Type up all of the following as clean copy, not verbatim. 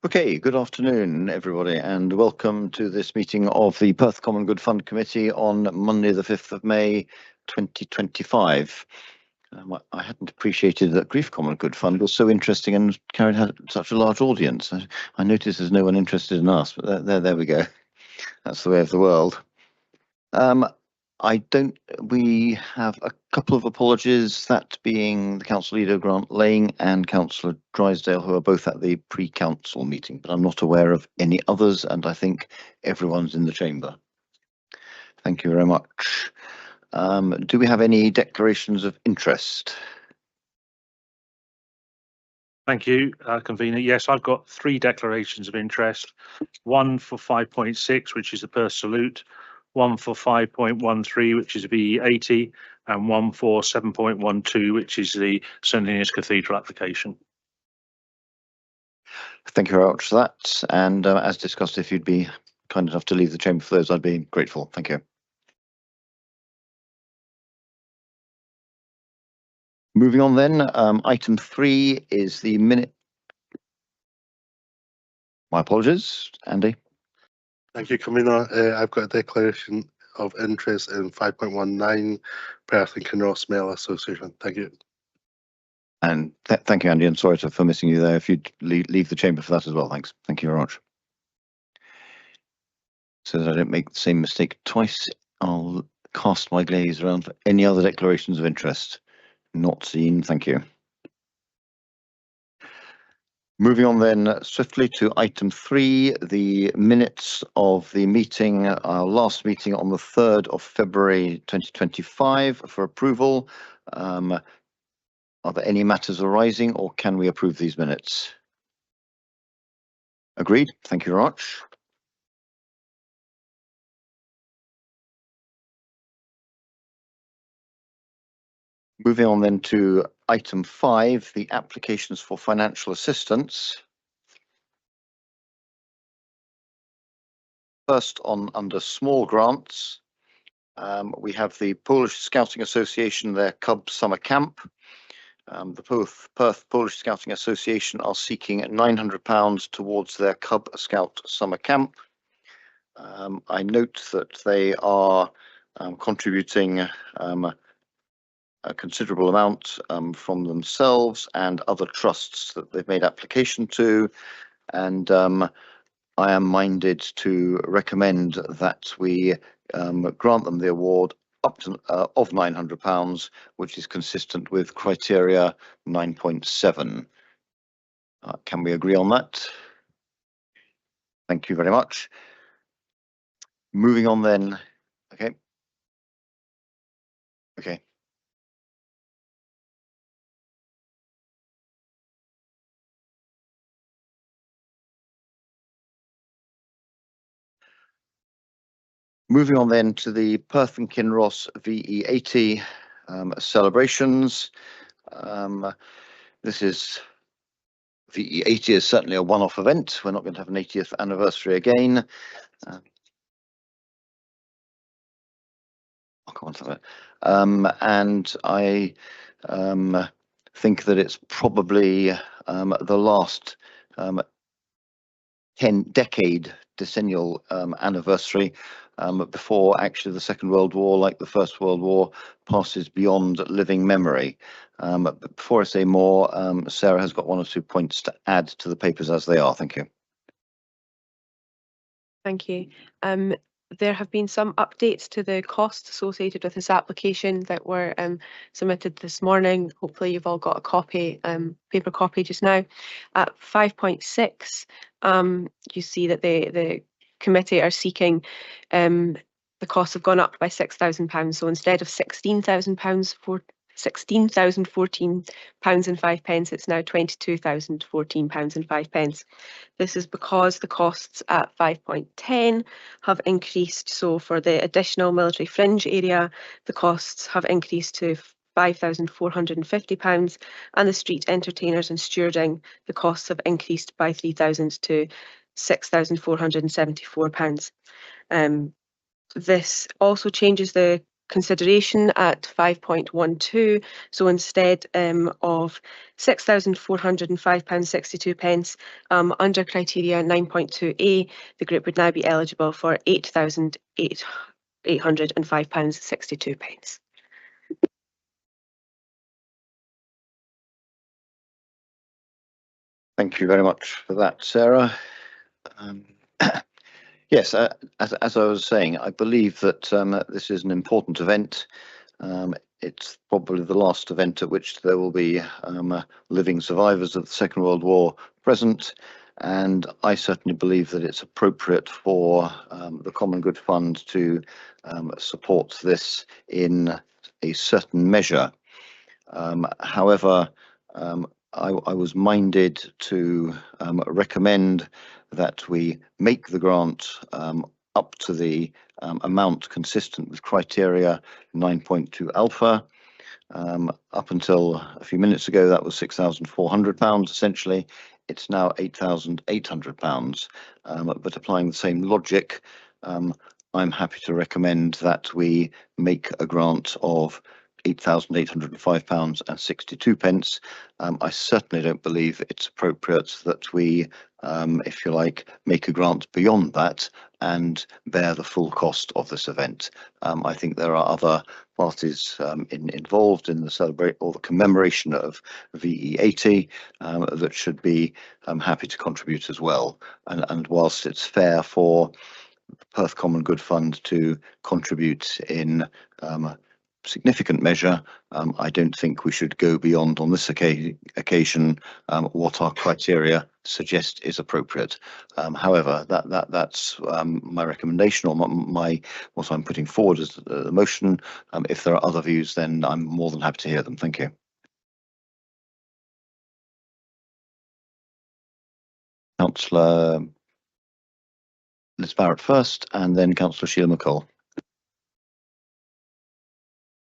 Okay, good afternoon, everybody, and welcome to this meeting of the Perth Common Good Fund Committee on Monday, the 5th of May, 2025. I hadn't appreciated that Grief Common Good Fund was so interesting and had such a large audience. I noticed there's no one interested in us, but there we go. That's the way of the world. We have a couple of apologies, that being the Council Leader Grant Lang and Councillor Drysdale, who are both at the pre-council meeting, but I'm not aware of any others, and I think everyone's in the chamber. Thank you very much. Do we have any declarations of interest? Thank you, Convener. Yes, I've got 3 declarations of interest. One for 5.6, which is the Perth Salute, one for 5.13, which is the VE80, and one for 7.12, which is the St Ninians Cathedral application. Thank you very much for that. And as discussed, if you'd be kind enough to leave the chamber for those, I'd be grateful. Thank you. Moving on then, item 3 is the minute. My apologies, Andy. Thank you, Convener. I've got a declaration of interest in 5.19 Perth and Kinross Mill Association. Thank you. And thank you, Andy, and sorry for missing you there. If you'd leave the chamber for that as well, thanks. Thank you very much. So that I don't make the same mistake twice, I'll cast my gaze around for any other declarations of interest. Not seen, thank you. Moving on then swiftly to item 3, the minutes of the meeting, our last meeting on the 3rd of February 2025 for approval. Are there any matters arising, or can we approve these minutes? Agreed. Thank you very much. Moving on then to item 5, the applications for financial assistance. First, under small grants, we have the Polish Scouting Association, their Cub Summer Camp. The Perth Polish Scouting Association are seeking £900 towards their Cub Scout Summer Camp. I note that they are contributing a considerable amount from themselves and other trusts that they've made application to, and I am minded to recommend that we grant them the award up to of £900, which is consistent with criteria 9.7. Can we agree on that? Thank you very much. Moving on then. Okay. Moving on then to the Perth and Kinross VE80 celebrations. This is VE80 is certainly a one-off event. We're not going to have an 80th anniversary again. I'll come on to that. And I think that it's probably the last decennial anniversary before actually the Second World War, like the First World War, passes beyond living memory. But before I say more, Sarah has got 1 or 2 points to add to the papers as they are. Thank you. Thank you. There have been some updates to the costs associated with this application that were submitted this morning. Hopefully you've all got a copy, paper copy just now. At 5.6, you see that the committee are seeking, the costs have gone up by £6,000. So instead of £16,000 for £16,014.05, it's now £22,014.05. This is because the costs at 5.10 have increased. So for the additional military fringe area, the costs have increased to £5,450, and the street entertainers and stewarding, the costs have increased by £3,000 to £6,474. This also changes the consideration at 5.12. So instead of £6,405.62 under criteria 9.2A, the group would now be eligible for £8,805.62. Thank you very much for that, Sarah. Yes, as I was saying, I believe that this is an important event. It's probably the last event at which there will be living survivors of the Second World War present, and I certainly believe that it's appropriate for the Common Good Fund to support this in a certain measure. However, I was minded to recommend that we make the grant up to the amount consistent with criteria 9.2 alpha. Up until a few minutes ago, that was £6,400 essentially. It's now £8,800. But applying the same logic, I'm happy to recommend that we make a grant of £8,805.62. I certainly don't believe it's appropriate that we, if you like, make a grant beyond that and bear the full cost of this event. I think there are other parties involved in the celebrate or the commemoration of VE 80 that should be happy to contribute as well. And whilst it's fair for the Perth Common Good Fund to contribute in significant measure, I don't think we should go beyond on this occasion what our criteria suggest is appropriate. However, that's my recommendation or what I'm putting forward as the motion. If there are other views, then I'm more than happy to hear them. Thank you. Councillor Liz Barrett first, and then Councillor Sheila McColl.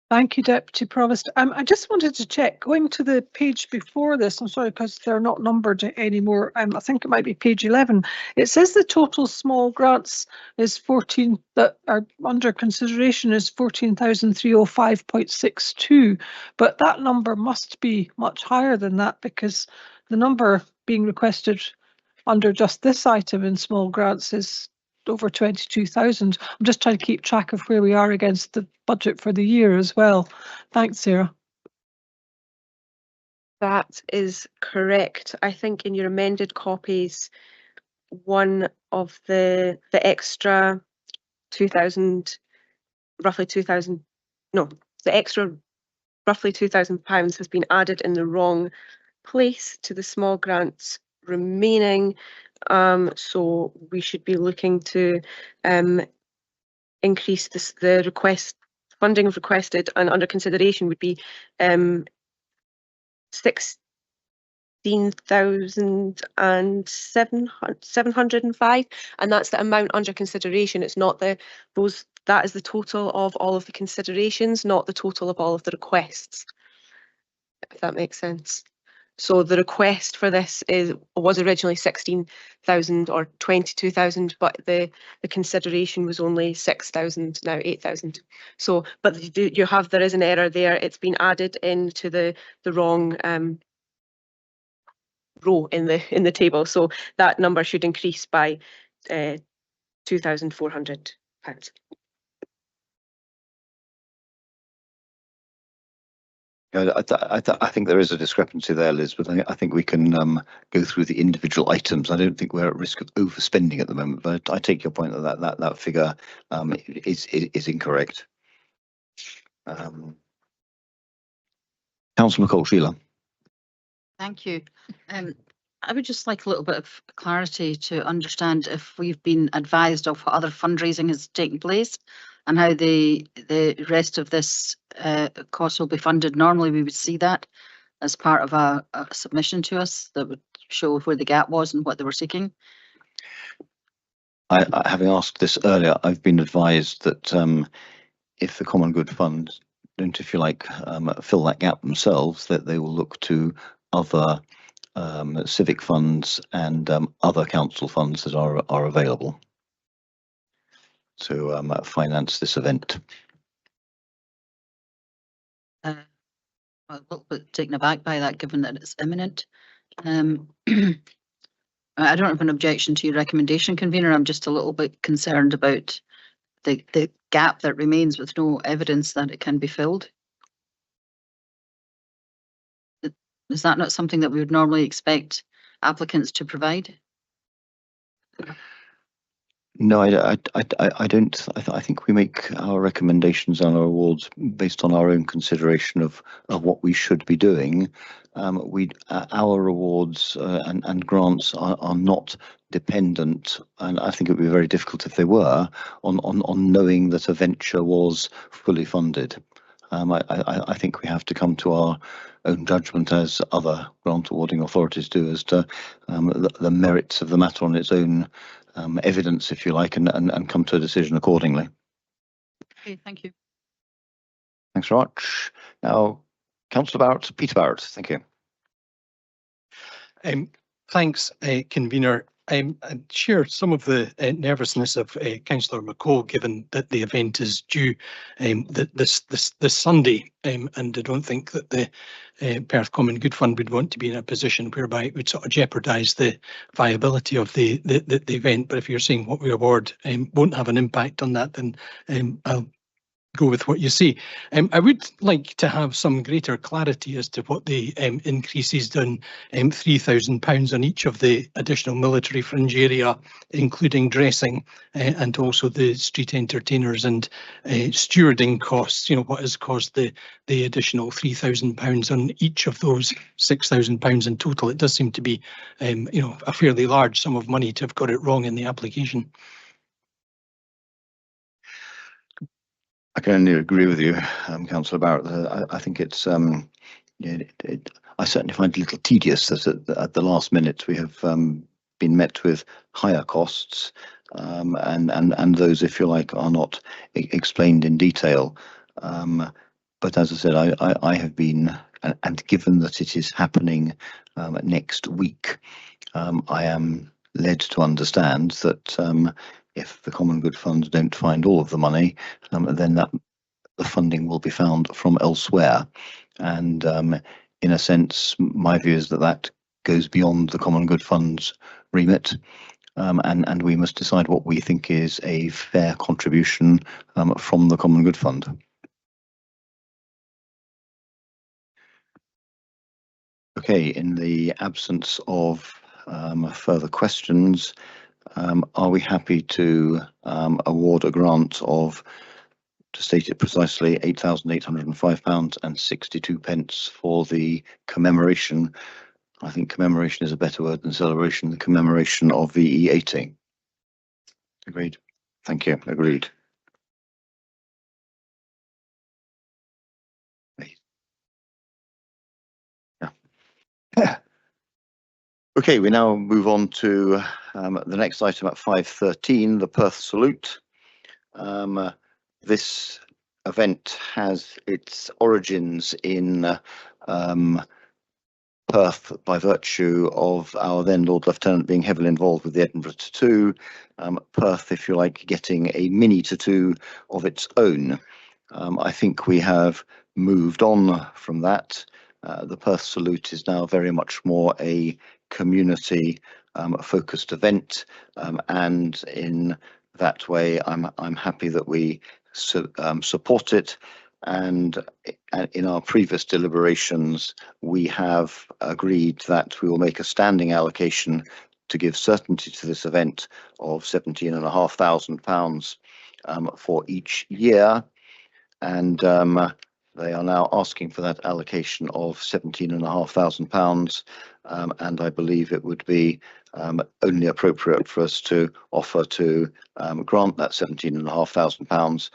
Thank you, Deputy Provost. I just wanted to check, going to the page before this, I'm sorry, because they're not numbered anymore. I think it might be page 11. It says the total small grants is 14, that are under consideration is 14,305.62, but that number must be much higher than that because the number being requested under just this item in small grants is over 22,000. I'm just trying to keep track of where we are against the budget for the year as well. Thanks, Sarah. That is correct. I think in your amended copies, one of the extra 2,000, roughly 2,000, no, the extra roughly £2,000 has been added in the wrong place to the small grants remaining. So we should be looking to increase the request funding requested and under consideration would be 16,705, and that's the amount under consideration. It's not that is the total of all of the considerations, not the total of all of the requests, if that makes sense. So the request for this was originally 16,000 or 22,000, but the consideration was only 6,000, now 8,000. So, but there is an error there. It's been added into the wrong row in the table. So that number should increase by £2,400. I think there is a discrepancy there, Liz, but I think we can go through the individual items. I don't think we're at risk of overspending at the moment, but I take your point that figure is incorrect. Councillor McColl, Sheila. Thank you. I would just like a little bit of clarity to understand if we've been advised of what other fundraising has taken place and how the rest of this cost will be funded. Normally we would see that as part of a submission to us that would show where the gap was and what they were seeking. Having asked this earlier, I've been advised that if the Common Good Fund don't, if you like, fill that gap themselves, that they will look to other civic funds and other council funds that are available to finance this event. I'm a little bit taken aback by that, given that it's imminent. I don't have an objection to your recommendation, convener. I'm just a little bit concerned about the gap that remains with no evidence that it can be filled. Is that not something that we would normally expect applicants to provide? No, I don't. I think we make our recommendations and our awards based on our own consideration of what we should be doing. Our awards and grants are not dependent, and I think it would be very difficult if they were, on knowing that a venture was fully funded. I think we have to come to our own judgment, as other grant awarding authorities do, as to the merits of the matter on its own evidence, if you like, and come to a decision accordingly. Okay, thank you. Thanks very much. Now, Councillor Barrett, Peter Barrett, thank you. Thanks, convener. I share some of the nervousness of Councillor McCall, given that the event is due this Sunday, and I don't think that the Perth Common Good Fund would want to be in a position whereby it would sort of jeopardise the viability of the event. But if you're saying what we award won't have an impact on that, then I'll go with what you say. I would like to have some greater clarity as to what the increase is done, £3,000 on each of the additional military fringe area, including dressing and also the street entertainers and stewarding costs. You know, what has caused the additional £3,000 on each of those £6,000 in total? It does seem to be, you know, a fairly large sum of money to have got it wrong in the application. I can only agree with you, Councillor Barrett. I think it's I certainly find it a little tedious that at the last minute we have been met with higher costs, and those, if you like, are not explained in detail. But as I said, I have been, and given that it is happening next week, I am led to understand that if the Common Good Funds don't find all of the money, then that the funding will be found from elsewhere. And in a sense, my view is that that goes beyond the Common Good Fund's remit, and we must decide what we think is a fair contribution from the Common Good Fund. Okay, in the absence of further questions, are we happy to award a grant of, to state it precisely, £8,805.62 for the commemoration? I think commemoration is a better word than celebration. The commemoration of VE 80. Agreed. Thank you. Agreed. Yeah. Okay, we now move on to the next item at 5:13, the Perth Salute. This event has its origins in Perth by virtue of our then Lord Lieutenant being heavily involved with the Edinburgh Tattoo. Perth, if you like, getting a mini tattoo of its own. I think we have moved on from that. The Perth Salute is now very much more a community focused event, and in that way I'm happy that we support it. And in our previous deliberations we have agreed that we will make a standing allocation to give certainty to this event of £17,500 for each year, and they are now asking for that allocation of £17,500, and I believe it would be only appropriate for us to offer to grant that £17,500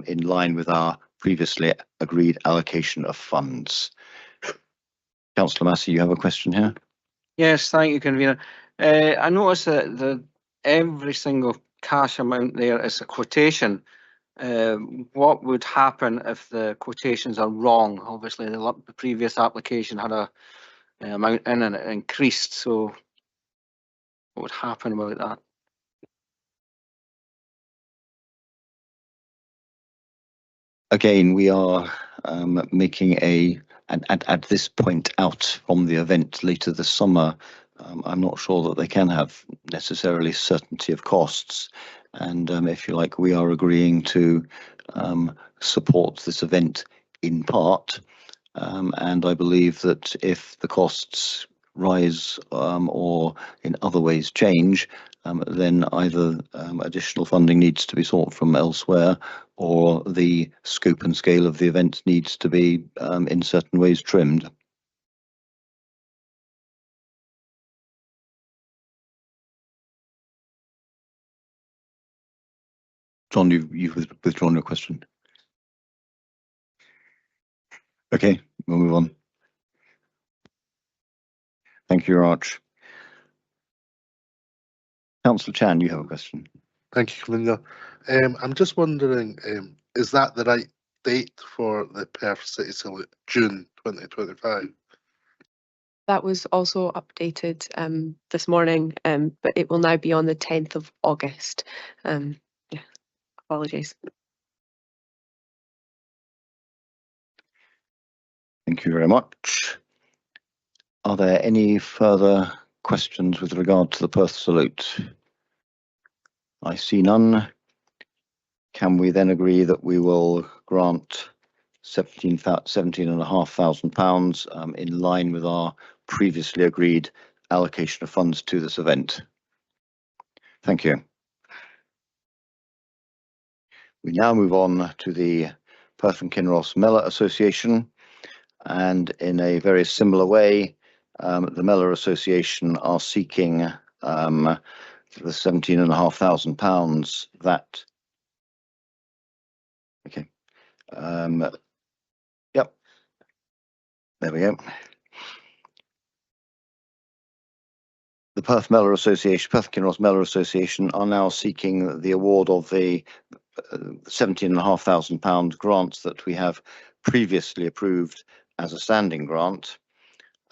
in line with our previously agreed allocation of funds. Councillor Massey, you have a question here? Yes, thank you, convener. I noticed that every single cash amount there is a quotation. What would happen if the quotations are wrong? Obviously, the previous application had a amount in and it increased. So, what would happen about that? Again, we are making at this point out from the event later this summer, I'm not sure that they can have necessarily certainty of costs. And if you like, we are agreeing to support this event in part. And I believe that if the costs rise or in other ways change, then either additional funding needs to be sought from elsewhere, or the scope and scale of the event needs to be in certain ways trimmed. John, you've withdrawn your question. Okay, we'll move on. Thank you, Arch. Councillor Chan, you have a question. Thank you, Convener. I'm just wondering, is that the right date for the Perth City Salute, June 2025? That was also updated this morning, but it will now be on the 10th of August. Yeah, apologies. Thank you very much. Are there any further questions with regard to the Perth Salute? I see none. Can we then agree that we will grant £17,500 in line with our previously agreed allocation of funds to this event? Thank you. We now move on to the Perth and Kinross Mellor Association, and in a very similar way, the Mellor Association are seeking the £17,500 that. Okay. Yep. There we go. The Perth Mellor Association, Perth Kinross Mellor Association, are now seeking the award of the £17,500 grant that we have previously approved as a standing grant.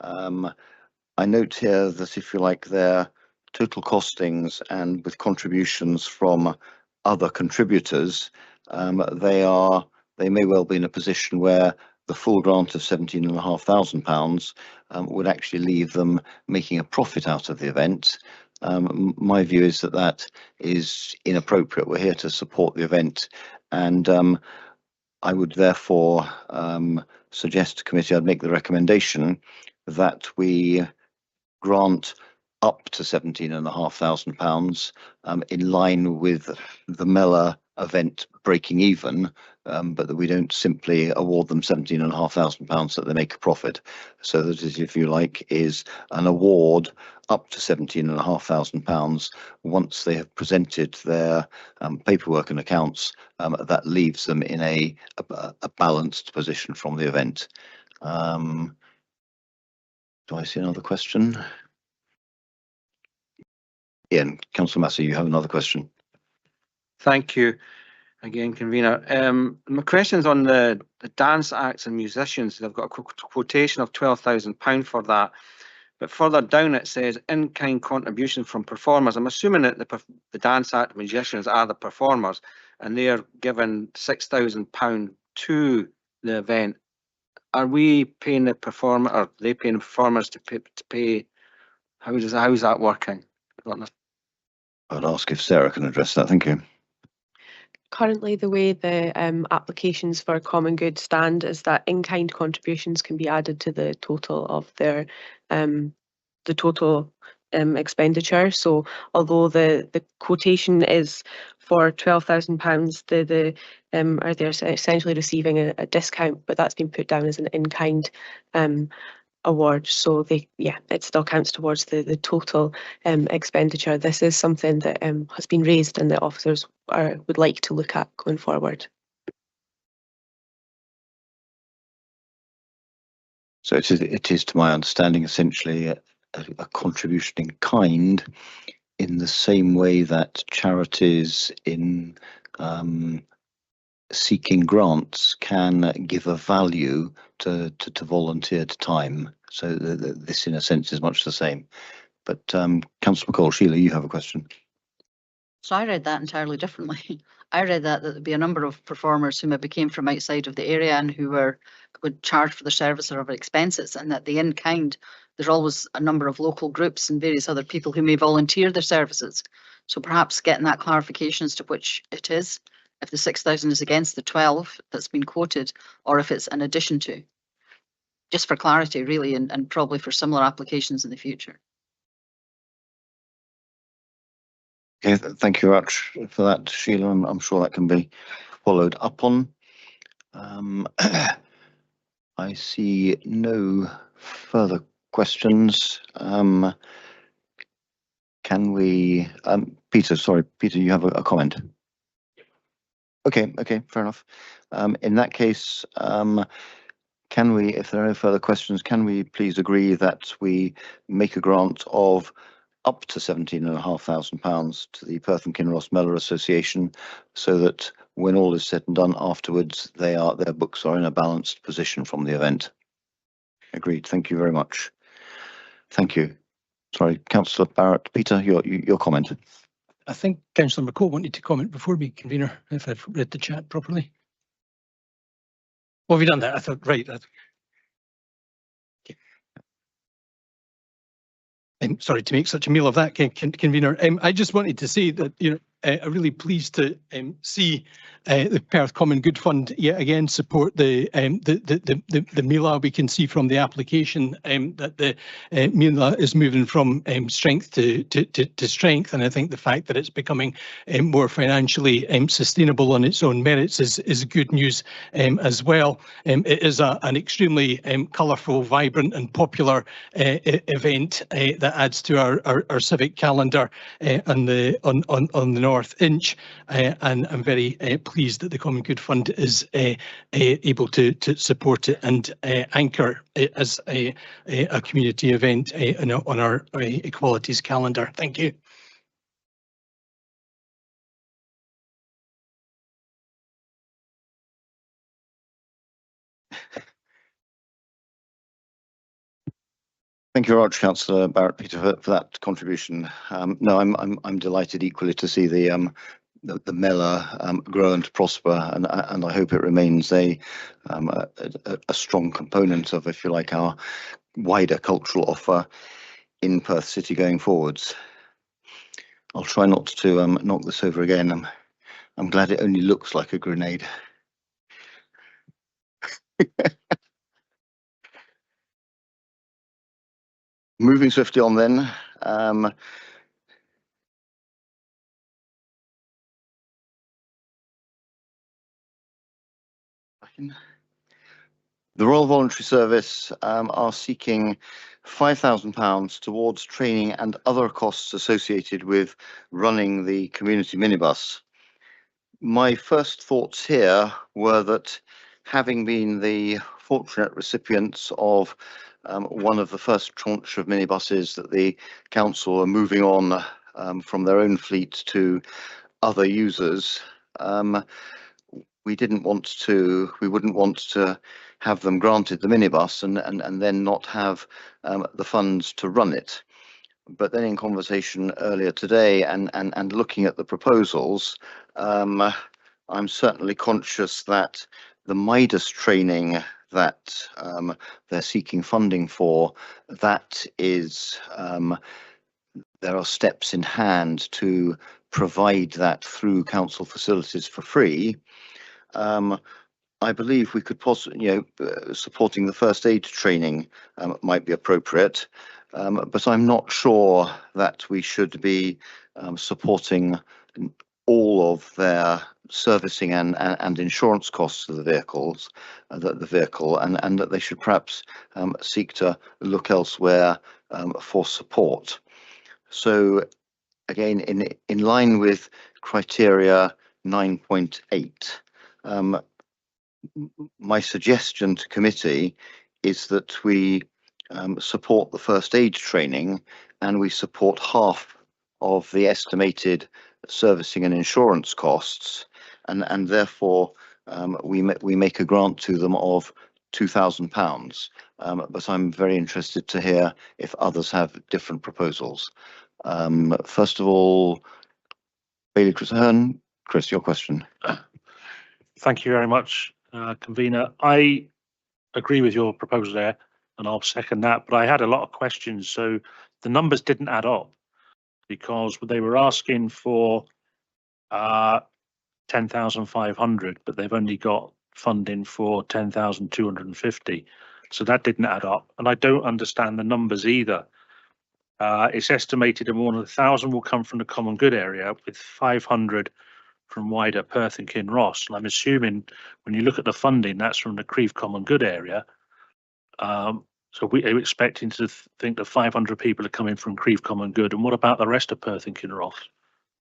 I note here that, if you like, their total costings and with contributions from other contributors, they may well be in a position where the full grant of £17,500 would actually leave them making a profit out of the event. My view is that that is inappropriate. We're here to support the event, and I would therefore suggest to committee, I'd make the recommendation that we grant up to £17,500 in line with the Mellor event breaking even, but that we don't simply award them £17,500 that they make a profit. So that is, if you like, is an award up to £17,500 once they have presented their paperwork and accounts, that leaves them in a balanced position from the event. Do I see another question? Ian, Councillor Massey, you have another question. Thank you again, convener. My question's on the dance acts and musicians. They've got a quotation of £12,000 for that, but further down it says in-kind contribution from performers. I'm assuming that the dance act musicians are the performers, and they are given £6,000 to the event. Are we paying the performer, or are they paying the performers to pay? How is that working? I'd ask if Sarah can address that. Thank you. Currently, the way the applications for common good stand is that in-kind contributions can be added to the total of their expenditure. So although the quotation is for £12,000, they're essentially receiving a discount, but that's been put down as an in-kind award. So it still counts towards the total expenditure. This is something that has been raised and the officers would like to look at going forward. So it is to my understanding essentially a contribution in kind, in the same way that charities in seeking grants can give a value to volunteered time. So this in a sense is much the same. But Councillor McCall, Sheila, you have a question. So I read that entirely differently. I read that there'd be a number of performers who maybe came from outside of the area and who would charge for their service or other expenses, and that the in-kind, there's always a number of local groups and various other people who may volunteer their services. So perhaps getting that clarification as to which it is, if the 6,000 is against the 12 that's been quoted, or if it's an addition to. Just for clarity, really, and probably for similar applications in the future. Okay, thank you very much for that, Sheila. I'm sure that can be followed up on. I see no further questions. Can we, Peter, sorry, Peter, you have a comment? Okay, fair enough. In that case, can we, if there are no further questions, can we please agree that we make a grant of up to £17,500 to the Perth and Kinross Mellor Association, so that when all is said and done afterwards, their books are in a balanced position from the event? Agreed. Thank you very much. Thank you. Sorry, Councillor Barrett. Peter, your comment. I think Councillor McCall wanted to comment before me, convener, if I've read the chat properly. Well, have you done that? I thought, right. Okay. I'm sorry to make such a meal of that, convener. I just wanted to say that, I'm really pleased to see the Perth Common Good Fund yet again support the MELA. We can see from the application that the MELA is moving from strength to strength, and I think the fact that it's becoming more financially sustainable on its own merits is good news as well. It is an extremely colourful, vibrant, and popular event that adds to our civic calendar on the North Inch, and I'm very pleased that the Common Good Fund is able to support it and anchor it as a community event on our equalities calendar. Thank you. Thank you very much, Councillor Barrett, Peter, for that contribution. No, I'm delighted equally to see the MELA grow and prosper, and I hope it remains a strong component of, if you like, our wider cultural offer in Perth City going forwards. I'll try not to knock this over again. I'm glad it only looks like a grenade. Moving swiftly on then. The Royal Voluntary Service are seeking £5,000 towards training and other costs associated with running the community minibus. My first thoughts here were that, having been the fortunate recipients of one of the first tranche of minibuses that the council are moving on from their own fleet to other users, we wouldn't want to have them granted the minibus and then not have the funds to run it. But then in conversation earlier today and looking at the proposals, I'm certainly conscious that the Midas training that they're seeking funding for, that is, there are steps in hand to provide that through council facilities for free. I believe we could possibly, supporting the first aid training might be appropriate, but I'm not sure that we should be supporting all of their servicing and insurance costs of the vehicles, and that they should perhaps seek to look elsewhere for support. So again, in line with criteria 9.8, my suggestion to committee is that we support the first aid training, and we support half of the estimated servicing and insurance costs, and therefore we make a grant to them of £2,000. But I'm very interested to hear if others have different proposals. First of all, Bailey Chris Ahern. Chris, your question. Thank you very much, convener. I agree with your proposal there, and I'll second that. But I had a lot of questions, so the numbers didn't add up because they were asking for 10,500, but they've only got funding for 10,250. So that didn't add up, and I don't understand the numbers either. It's estimated that more than 1,000 will come from the common good area, with 500 from wider Perth and Kinross. And I'm assuming when you look at the funding, that's from the Creve Common Good area. So we are expecting to think that 500 people are coming from Creve Common Good. And what about the rest of Perth and Kinross?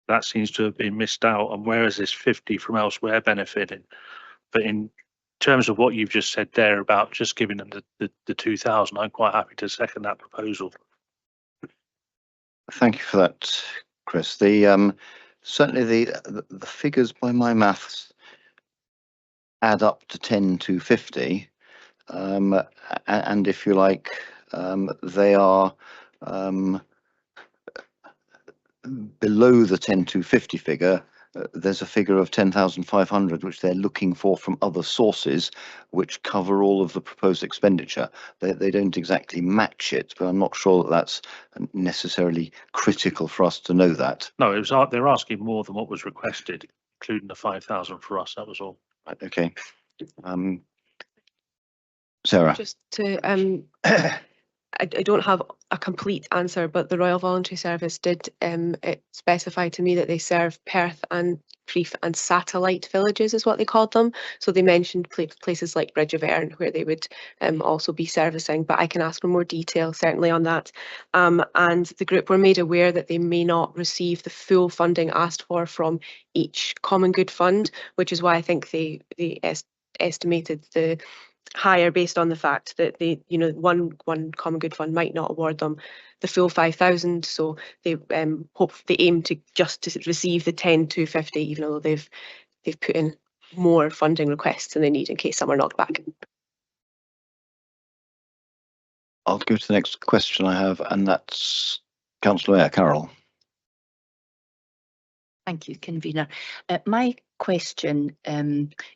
That seems to have been missed out. And where is this 50 from elsewhere benefiting? But in terms of what you've just said there about just giving them the 2,000, I'm quite happy to second that proposal. Thank you for that, Chris. The certainly the figures by my maths add up to 10,250, and if you like, they are below the 10,250 figure. There's a figure of 10,500 which they're looking for from other sources, which cover all of the proposed expenditure. They don't exactly match it, but I'm not sure that that's necessarily critical for us to know that. No, it was they're asking more than what was requested, including the 5,000 for us. That was all. Right, okay. Sarah. Just to I don't have a complete answer, but the Royal Voluntary Service did it specify to me that they serve Perth and Crieff and satellite villages is what they called them. So they mentioned places like Bridge of Erne where they would also be servicing, but I can ask for more detail certainly on that. And the group were made aware that they may not receive the full funding asked for from each common good fund, which is why I think they estimated the higher based on the fact that they, one common good fund might not award them the full 5,000. So they they aim to just to receive the 10,250, even though they've put in more funding requests than they need in case some are knocked back. I'll go to the next question I have, and that's Councillor Eyre, Carol. Thank you, convener. My question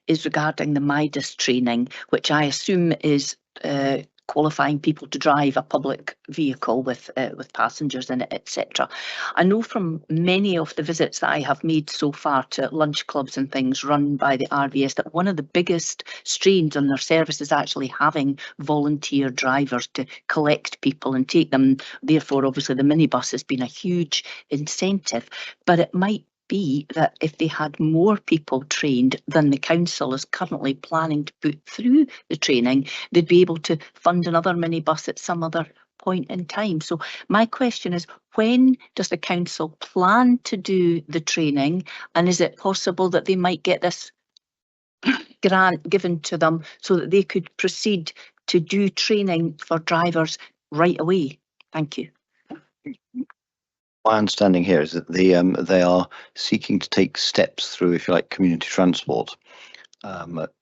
is regarding the Midas training, which I assume is qualifying people to drive a public vehicle with passengers in it, etc. I know from many of the visits that I have made so far to lunch clubs and things run by the RVS that one of the biggest strains on their service is actually having volunteer drivers to collect people and take them. Therefore, obviously, the minibus has been a huge incentive, but it might be that if they had more people trained than the council is currently planning to put through the training, they'd be able to fund another minibus at some other point in time. So my question is, when does the council plan to do the training, and is it possible that they might get this grant given to them so that they could proceed to do training for drivers right away? Thank you. My understanding here is that they are seeking to take steps through, if you like, community transport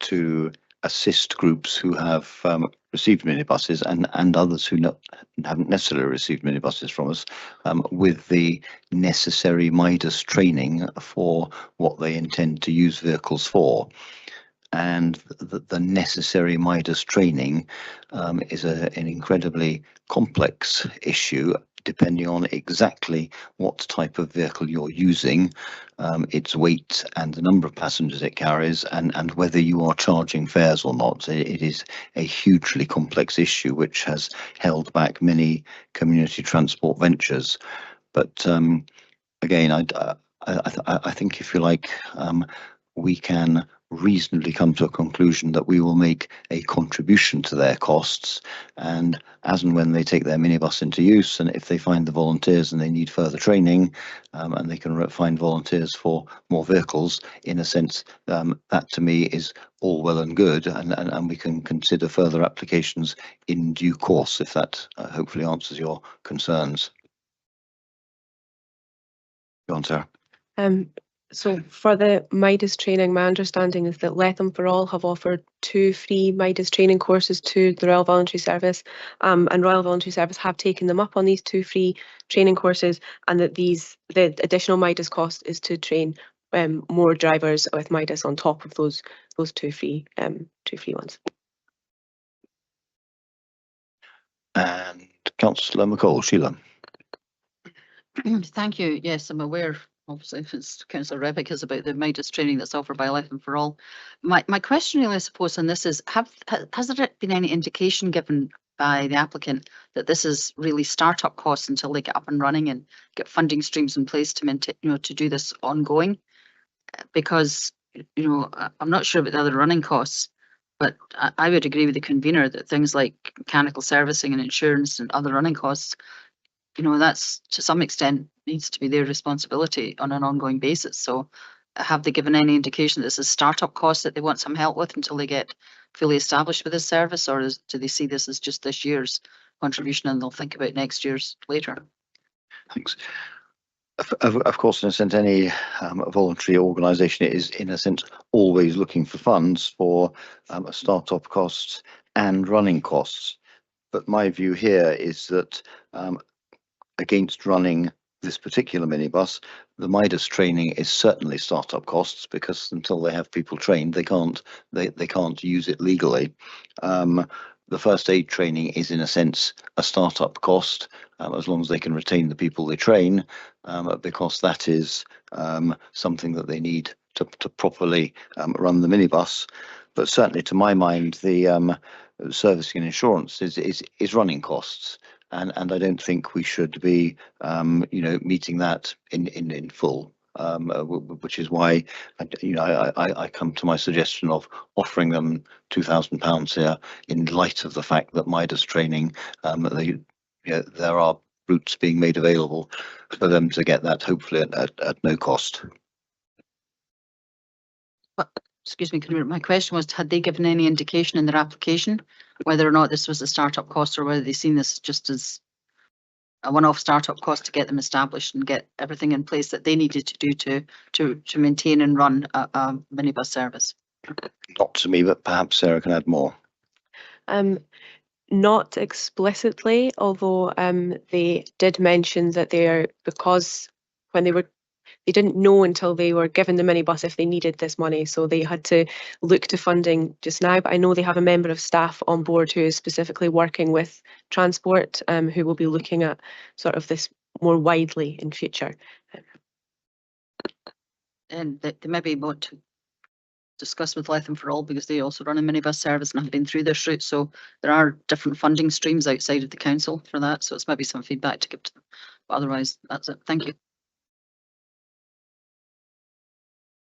to assist groups who have received minibuses and others who haven't necessarily received minibuses from us with the necessary Midas training for what they intend to use vehicles for. And the necessary Midas training is an incredibly complex issue, depending on exactly what type of vehicle you're using, its weight and the number of passengers it carries, and whether you are charging fares or not. It is a hugely complex issue which has held back many community transport ventures. But again, I think, if you like, we can reasonably come to a conclusion that we will make a contribution to their costs, and as and when they take their minibus into use, and if they find the volunteers and they need further training, and they can find volunteers for more vehicles, in a sense, that to me is all well and good, and we can consider further applications in due course, if that hopefully answers your concerns. Go on, Sarah. So for the Midas training, my understanding is that Let Them For All have offered 2 free Midas training courses to the Royal Voluntary Service, and Royal Voluntary Service have taken them up on these 2 free training courses, and that the additional Midas cost is to train more drivers with Midas on top of those 2 free ones. And Councillor McCall, Sheila. Thank you. Yes, I'm aware, obviously, it's Councillor Revick is about the Midas training that's offered by Let Them For All. My question really, I suppose, on this is, has there been any indication given by the applicant that this is really startup costs until they get up and running and get funding streams in place to maintain, to do this ongoing? Because, I'm not sure about the other running costs, but I would agree with the convener that things like mechanical servicing and insurance and other running costs, that's to some extent needs to be their responsibility on an ongoing basis. So have they given any indication that this is startup costs that they want some help with until they get fully established with this service, or do they see this as just this year's contribution and they'll think about next year's later? Thanks. Of course, in a sense, any voluntary organisation is, in a sense, always looking for funds for start-up costs and running costs. But my view here is that against running this particular minibus, the Midas training is certainly start-up costs, because until they have people trained, they can't use it legally. The first aid training is, in a sense, a start-up cost, as long as they can retain the people they train, because that is something that they need to properly run the minibus. But certainly, to my mind, the servicing and insurance is running costs. And I don't think we should be, meeting that in full, which is why, I come to my suggestion of offering them £2,000 here, in light of the fact that Midas training, there are routes being made available for them to get that, hopefully at no cost. Excuse me, my question was, had they given any indication in their application whether or not this was a startup cost, or whether they seen this just as a one-off startup cost to get them established and get everything in place that they needed to do to maintain and run a minibus service? Not to me, but perhaps Sarah can add more. Not explicitly, although they did mention that because when they didn't know until they were given the minibus if they needed this money, so they had to look to funding just now. But I know they have a member of staff on board who is specifically working with transport, who will be looking at sort of this more widely in future. And they maybe want to discuss with Let Them For All, because they also run a minibus service and have been through this route. So there are different funding streams outside of the council for that. So it's maybe some feedback to give to them. But otherwise, that's it. Thank you.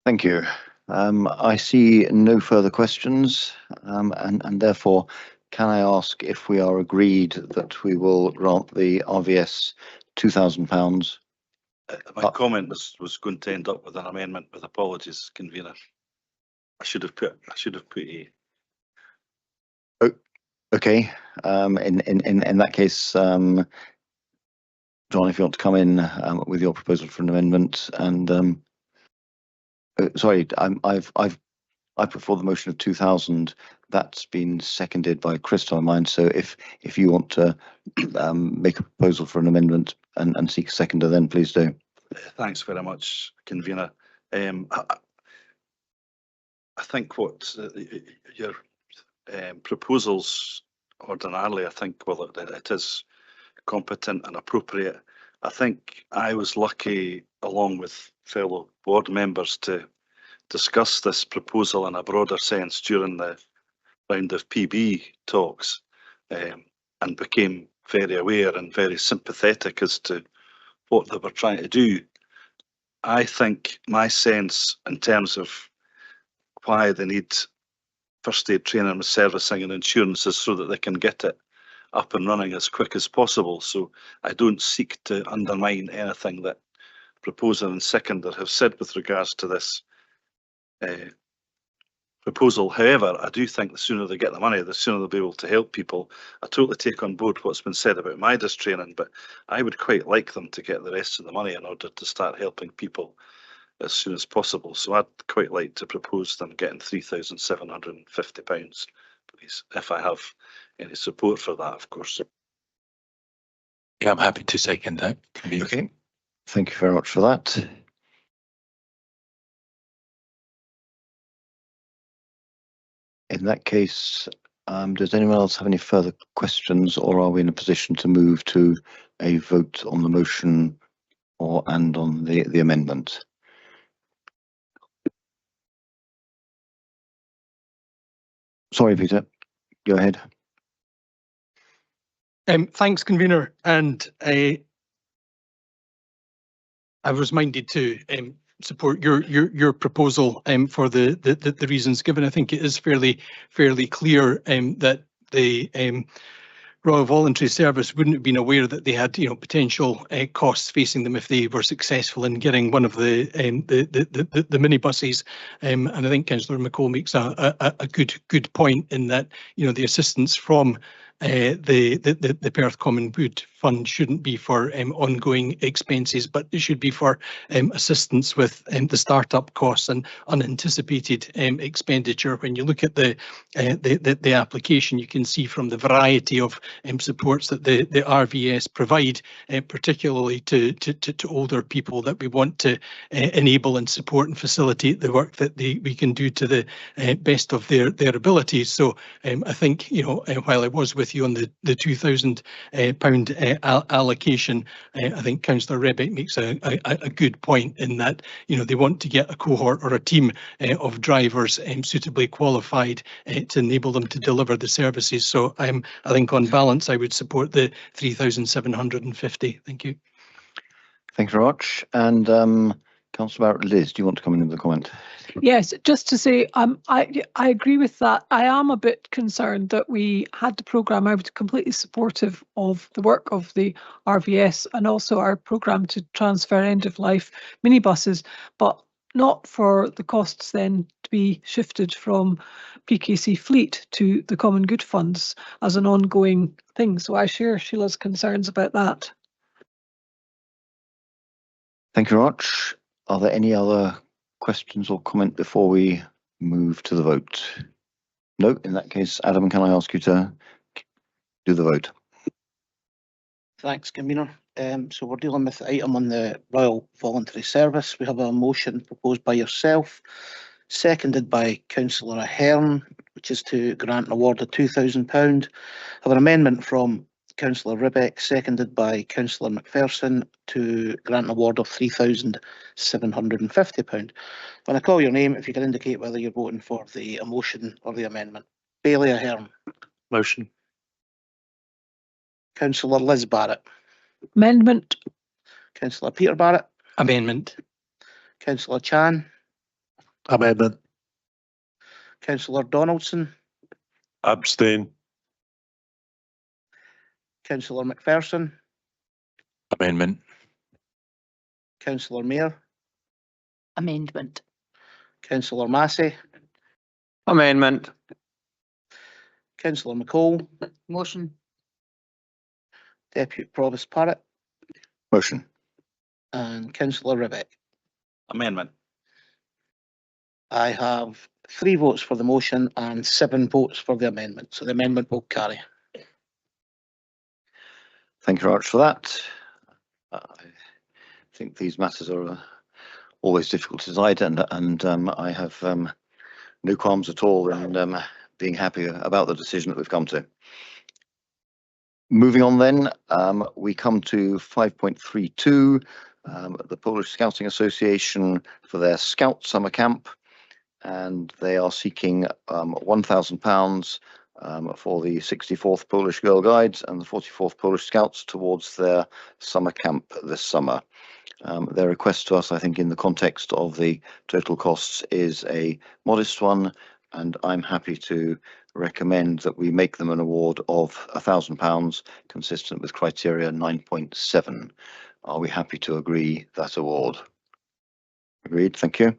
Thank you. I see no further questions, and therefore, can I ask if we are agreed that we will grant the RVS £2,000? My comment was going to end up with an amendment, with apologies, convener. I should have put A. Okay. In that case, John, if you want to come in with your proposal for an amendment, and sorry, I put forward the motion of 2,000. That's been seconded by Chris, to my mind. So if you want to make a proposal for an amendment and seek a seconder, then please do. Thanks very much, convener. I think what your proposals ordinarily, I think, well, it is competent and appropriate. I think I was lucky, along with fellow board members, to discuss this proposal in a broader sense during the round of PB talks, and became very aware and very sympathetic as to what they were trying to do. I think my sense in terms of why they need first aid training with servicing and insurance is so that they can get it up and running as quick as possible. So I don't seek to undermine anything that proposer and seconder have said with regards to this proposal. However, I do think the sooner they get the money, the sooner they'll be able to help people. I totally take on board what's been said about Midas training, but I would quite like them to get the rest of the money in order to start helping people as soon as possible. So I'd quite like to propose them getting £3,750, please, if I have any support for that, of course. Yeah, I'm happy to second that. Convener. Okay, thank you very much for that. In that case, does anyone else have any further questions, or are we in a position to move to a vote on the motion and on the amendment? Sorry, Peter, go ahead. Thanks, convener, and I was minded to support your proposal for the reasons given. I think it is fairly clear that the Royal Voluntary Service wouldn't have been aware that they had, potential costs facing them if they were successful in getting one of the minibuses. And I think Councillor McCall makes a good point in that, the assistance from the Perth Common Good Fund shouldn't be for ongoing expenses, but it should be for assistance with the startup costs and unanticipated expenditure. When you look at the application, you can see from the variety of supports that the RVS provide, particularly to older people, that we want to enable and support and facilitate the work that we can do to the best of their abilities. So I think, while I was with you on the £2,000 allocation, I think Councillor Rebeck makes a good point in that, they want to get a cohort or a team of drivers suitably qualified to enable them to deliver the services. So I think on balance, I would support the 3,750. Thank you. Thank you very much. And Councillor Barrett, Liz, do you want to come in with a comment? Yes, just to say, I agree with that. I am a bit concerned that we had the programme. I was completely supportive of the work of the RVS and also our programme to transfer end-of-life minibuses, but not for the costs then to be shifted from PKC Fleet to the Common Good Funds as an ongoing thing. So I share Sheila's concerns about that. Thank you very much. Are there any other questions or comment before we move to the vote? No, in that case, Adam, can I ask you to do the vote? Thanks, convener. So we're dealing with the item on the Royal Voluntary Service. We have a motion proposed by yourself, seconded by Councillor Ahern, which is to grant an award of £2,000. I have an amendment from Councillor Rebeck, seconded by Councillor McPherson, to grant an award of £3,750. When I call your name, if you can indicate whether you're voting for the motion or the amendment. Bailey Ahern. Motion. Councillor Liz Barrett. Amendment. Councillor Peter Barrett. Amendment. Councillor Chan. Amendment. Councillor Donaldson. Abstain. Councillor McPherson. Amendment. Councillor Mayor. Amendment. Councillor Massey. Amendment. Councillor McCall. Motion. Deputy Provost Parrott. Motion. And Councillor Rebeck. Amendment. I have 3 votes for the motion and 7 votes for the amendment. So the amendment will carry. Thank you very much for that. I think these matters are always difficult to decide, and I have no qualms at all in being happy about the decision that we've come to. Moving on then, we come to 5.32, the Polish Scouting Association for their Scout Summer Camp, and they are seeking £1,000 for the 64th Polish Girl Guides and the 44th Polish Scouts towards their summer camp this summer. Their request to us, I think, in the context of the total costs is a modest one, and I'm happy to recommend that we make them an award of £1,000 consistent with criteria 9.7. Are we happy to agree that award? Agreed, thank you.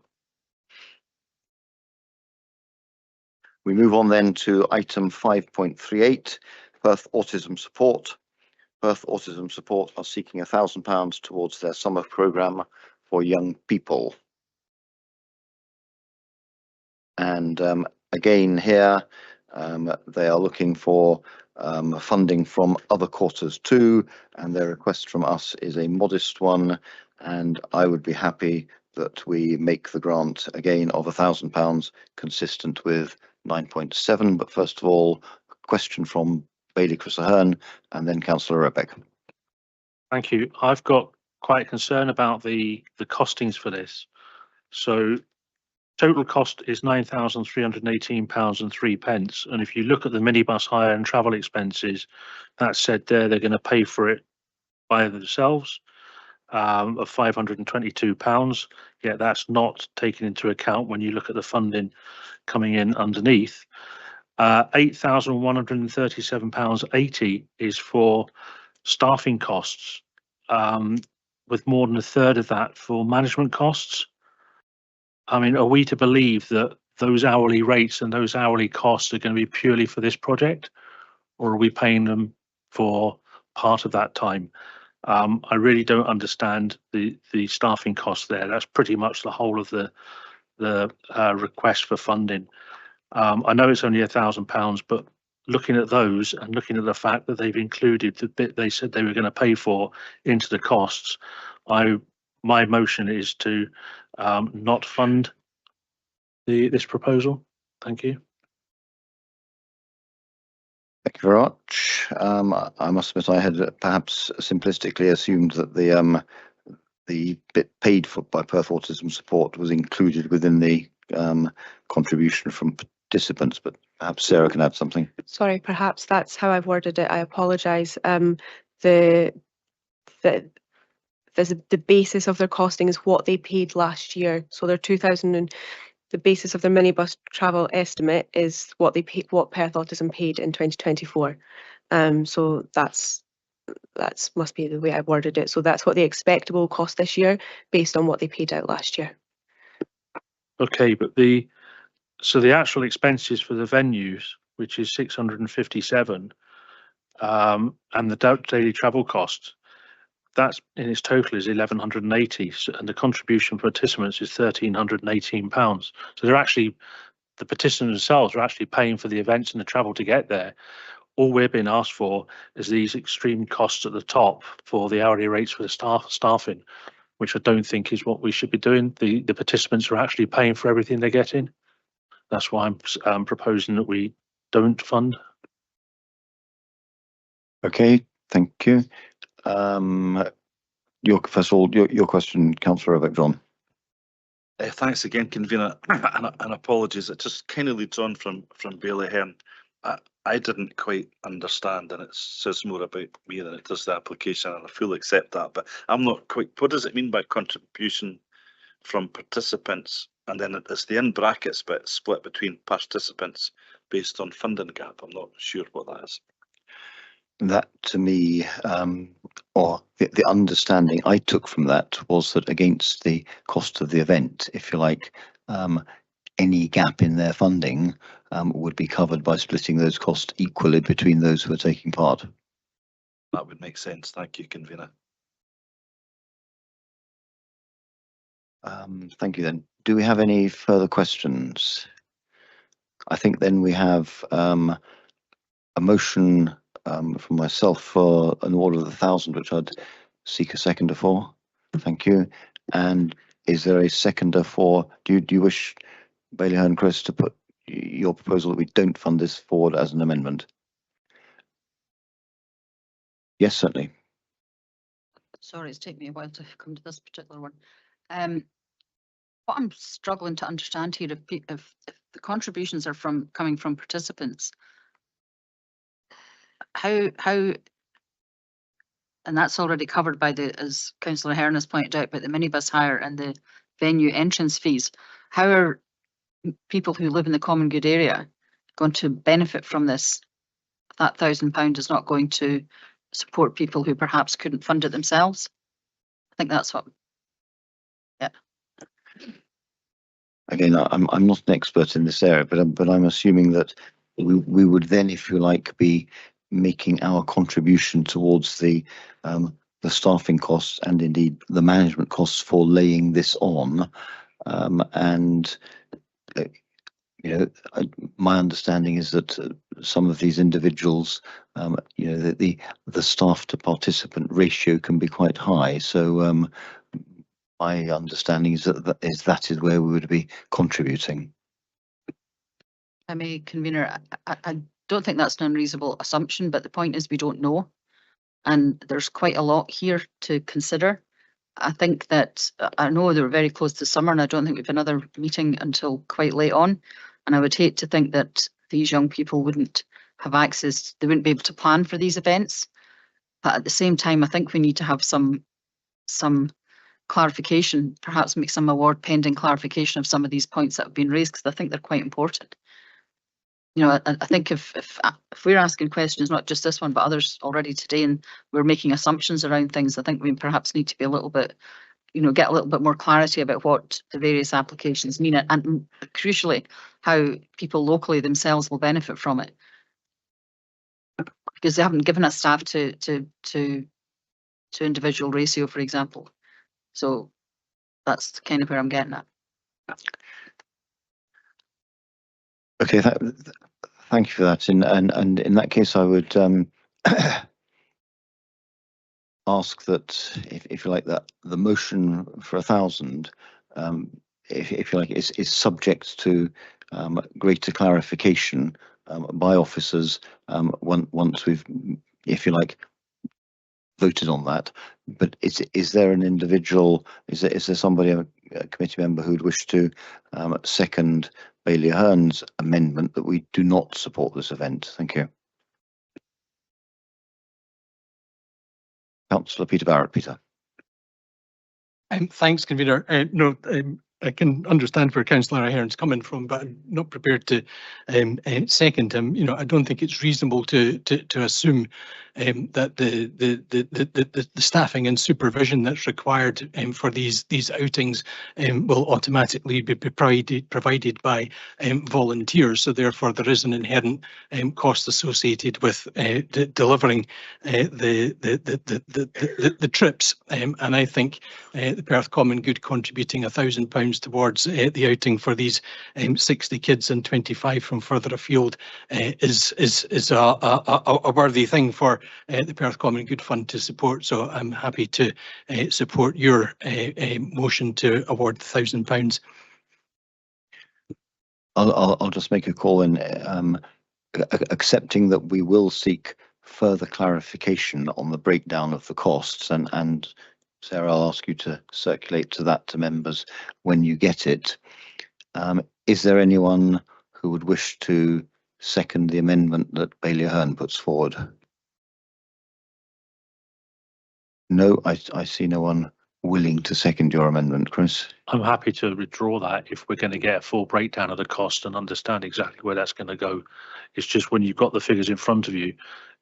We move on then to item 5.38, Perth Autism Support. Perth Autism Support are seeking £1,000 towards their summer programme for young people. And again here, they are looking for funding from other quarters too, and their request from us is a modest one, and I would be happy that we make the grant again of £1,000 consistent with 9.7. But first of all, a question from Bailey Chris Ahern and then Councillor Rebek. Thank you. I've got quite a concern about the costings for this. So total cost is £9,318 and 3 pence. And if you look at the minibus hire and travel expenses, that said there, they're going to pay for it by themselves of £522. Yet that's not taken into account when you look at the funding coming in underneath. £8,137.80 is for staffing costs, with more than a third of that for management costs. I mean, are we to believe that those hourly rates and those hourly costs are going to be purely for this project, or are we paying them for part of that time? I really don't understand the staffing costs there. That's pretty much the whole of the request for funding. I know it's only £1,000, but looking at those and looking at the fact that they've included the bit they said they were going to pay for into the costs, my motion is to not fund this proposal. Thank you. Thank you very much. I must admit I had perhaps simplistically assumed that the bit paid for by Perth Autism Support was included within the contribution from participants, but perhaps Sarah can add something. Sorry, perhaps that's how I've worded it. I apologise. The basis of their costing is what they paid last year. So their 2000 and the basis of their minibus travel estimate is what they paid, what Perth Autism paid in 2024. So that's must be the way I worded it. So that's what the expectable cost this year based on what they paid out last year. Okay, but the actual expenses for the venues, which is 657, and the daily travel costs, that's in its total is 1,180, and the contribution for participants is £1,318. So they're actually, the participants themselves are actually paying for the events and the travel to get there. All we're being asked for is these extreme costs at the top for the hourly rates for the staffing, which I don't think is what we should be doing. The participants are actually paying for everything they're getting. That's why I'm proposing that we don't fund. Okay, thank you. First of all, your question, Councillor Rebek, John. Thanks again, convener, and apologies. It just kind of leads on from Bailey Ahern. I didn't quite understand, and it says more about me than it does the application, and I fully accept that. But I'm not quite. What does it mean by contribution from participants? And then it's the in brackets bit split between participants based on funding gap. I'm not sure what that is. That to me, or the understanding I took from that was that against the cost of the event, if you like, any gap in their funding would be covered by splitting those costs equally between those who are taking part. That would make sense. Thank you, convener. Thank you then. Do we have any further questions? I think then we have a motion from myself for an order of 1,000, which I'd seek a seconder for. Thank you. And is there a seconder for, do you wish, Bailey Ahern, Chris, to put your proposal that we don't fund this forward as an amendment? Yes, certainly. Sorry, it's taken me a while to come to this particular one. What I'm struggling to understand here, if the contributions are coming from participants, how, and that's already covered by as Councillor Ahern has pointed out, by the minibus hire and the venue entrance fees. How are people who live in the common good area going to benefit from this? That £1,000 is not going to support people who perhaps couldn't fund it themselves. I think that's what. Yeah. Again, I'm not an expert in this area, but I'm assuming that we would then, if you like, be making our contribution towards the staffing costs and indeed the management costs for laying this on, and My understanding is that some of these individuals, the staff to participant ratio can be quite high. So my understanding is that is where we would be contributing. I may, convener, I don't think that's an unreasonable assumption, but the point is we don't know. And there's quite a lot here to consider. I think that, I know they were very close to summer and I don't think we've another meeting until quite late on. And I would hate to think that these young people wouldn't have access, they wouldn't be able to plan for these events. But at the same time, I think we need to have some clarification, perhaps make some award pending clarification of some of these points that have been raised, because I think they're quite important. I think if we're asking questions, not just this one, but others already today, and we're making assumptions around things, I think we perhaps need to be a little bit, get a little bit more clarity about what the various applications mean, and crucially, how people locally themselves will benefit from it. Because they haven't given us staff to individual ratio, for example. So that's kind of where I'm getting at. Okay, thank you for that. And in that case, I would ask that if you like, that the motion for 1,000, if you like, is subject to greater clarification by officers once we've, if you like, voted on that. But is there an individual? Is there somebody, a committee member, who'd wish to second Bailey Ahern's amendment that we do not support this event? Thank you. Councillor Peter Barrett, Peter. Thanks, convener. No, I can understand where Councillor Ahern's coming from, but I'm not prepared to second him. I don't think it's reasonable to assume that the staffing and supervision that's required for these outings will automatically be provided by volunteers. So therefore, there is an inherent cost associated with delivering the trips. And I think the Perth Common Good contributing £1,000 towards the outing for these 60 kids and 25 from further afield is a worthy thing for the Perth Common Good Fund to support. So I'm happy to support your motion to award £1,000. I'll just make a call in, accepting that we will seek further clarification on the breakdown of the costs, and Sarah, I'll ask you to circulate to members when you get it. Is there anyone who would wish to second the amendment that Bailey Ahern puts forward? No, I see no one willing to second your amendment. Chris? I'm happy to withdraw that if we're going to get a full breakdown of the cost and understand exactly where that's going to go. It's just when you've got the figures in front of you,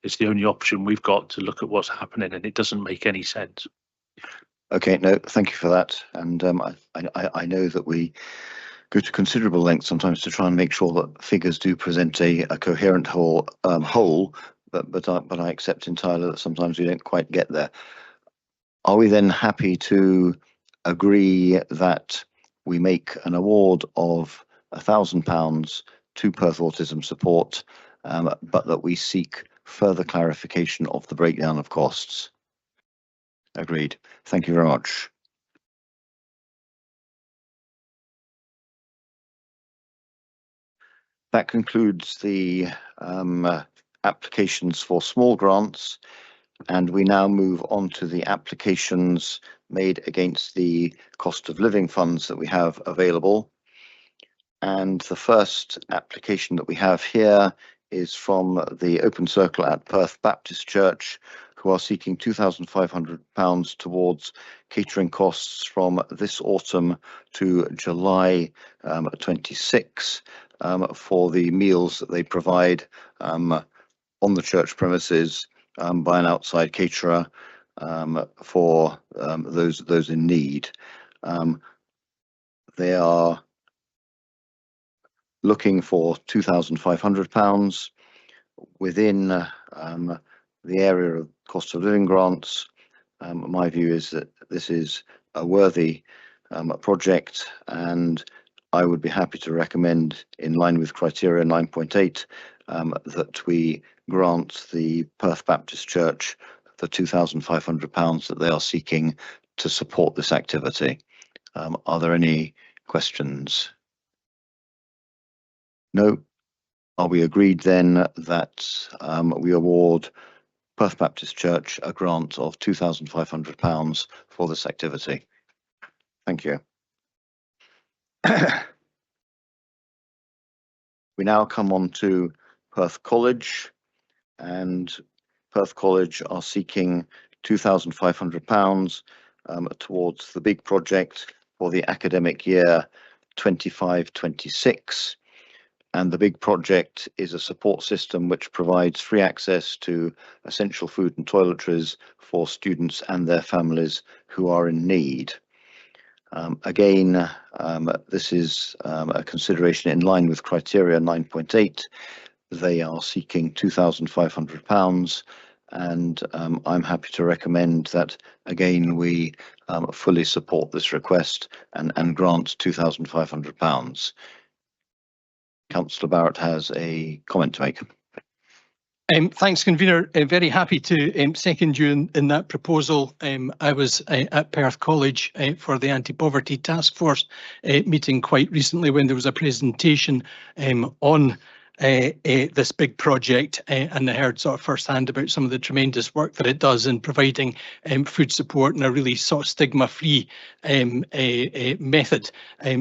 it's the only option we've got to look at what's happening, and it doesn't make any sense. Okay, no, thank you for that. And I know that we go to considerable lengths sometimes to try and make sure that figures do present a coherent whole, but I accept entirely that sometimes we don't quite get there. Are we then happy to agree that we make an award of £1,000 to Perth Autism Support, but that we seek further clarification of the breakdown of costs? Agreed. Thank you very much. That concludes the applications for small grants, and we now move on to the applications made against the cost of living funds that we have available. And the first application that we have here is from the Open Circle at Perth Baptist Church, who are seeking £2,500 towards catering costs from this autumn to July 26 for the meals that they provide on the church premises by an outside caterer for those in need. They are looking for £2,500 within the area of cost of living grants. My view is that this is a worthy project, and I would be happy to recommend, in line with criteria 9.8, that we grant the Perth Baptist Church the £2,500 that they are seeking to support this activity. Are there any questions? No. Are we agreed then that we award Perth Baptist Church a grant of £2,500 for this activity? Thank you. We now come on to Perth College, and Perth College are seeking £2,500 towards the big project for the academic year 25-26. And the big project is a support system which provides free access to essential food and toiletries for students and their families who are in need. Again, this is a consideration in line with criteria 9.8. They are seeking £2,500, and I'm happy to recommend that, again, we fully support this request and grant £2,500. Councillor Barrett has a comment to make. Thanks, Convener. Very happy to second you in that proposal. I was at Perth College for the Anti-Poverty Task Force meeting quite recently when there was a presentation on this big project, and I heard sort of firsthand about some of the tremendous work that it does in providing food support in a really sort of stigma-free method.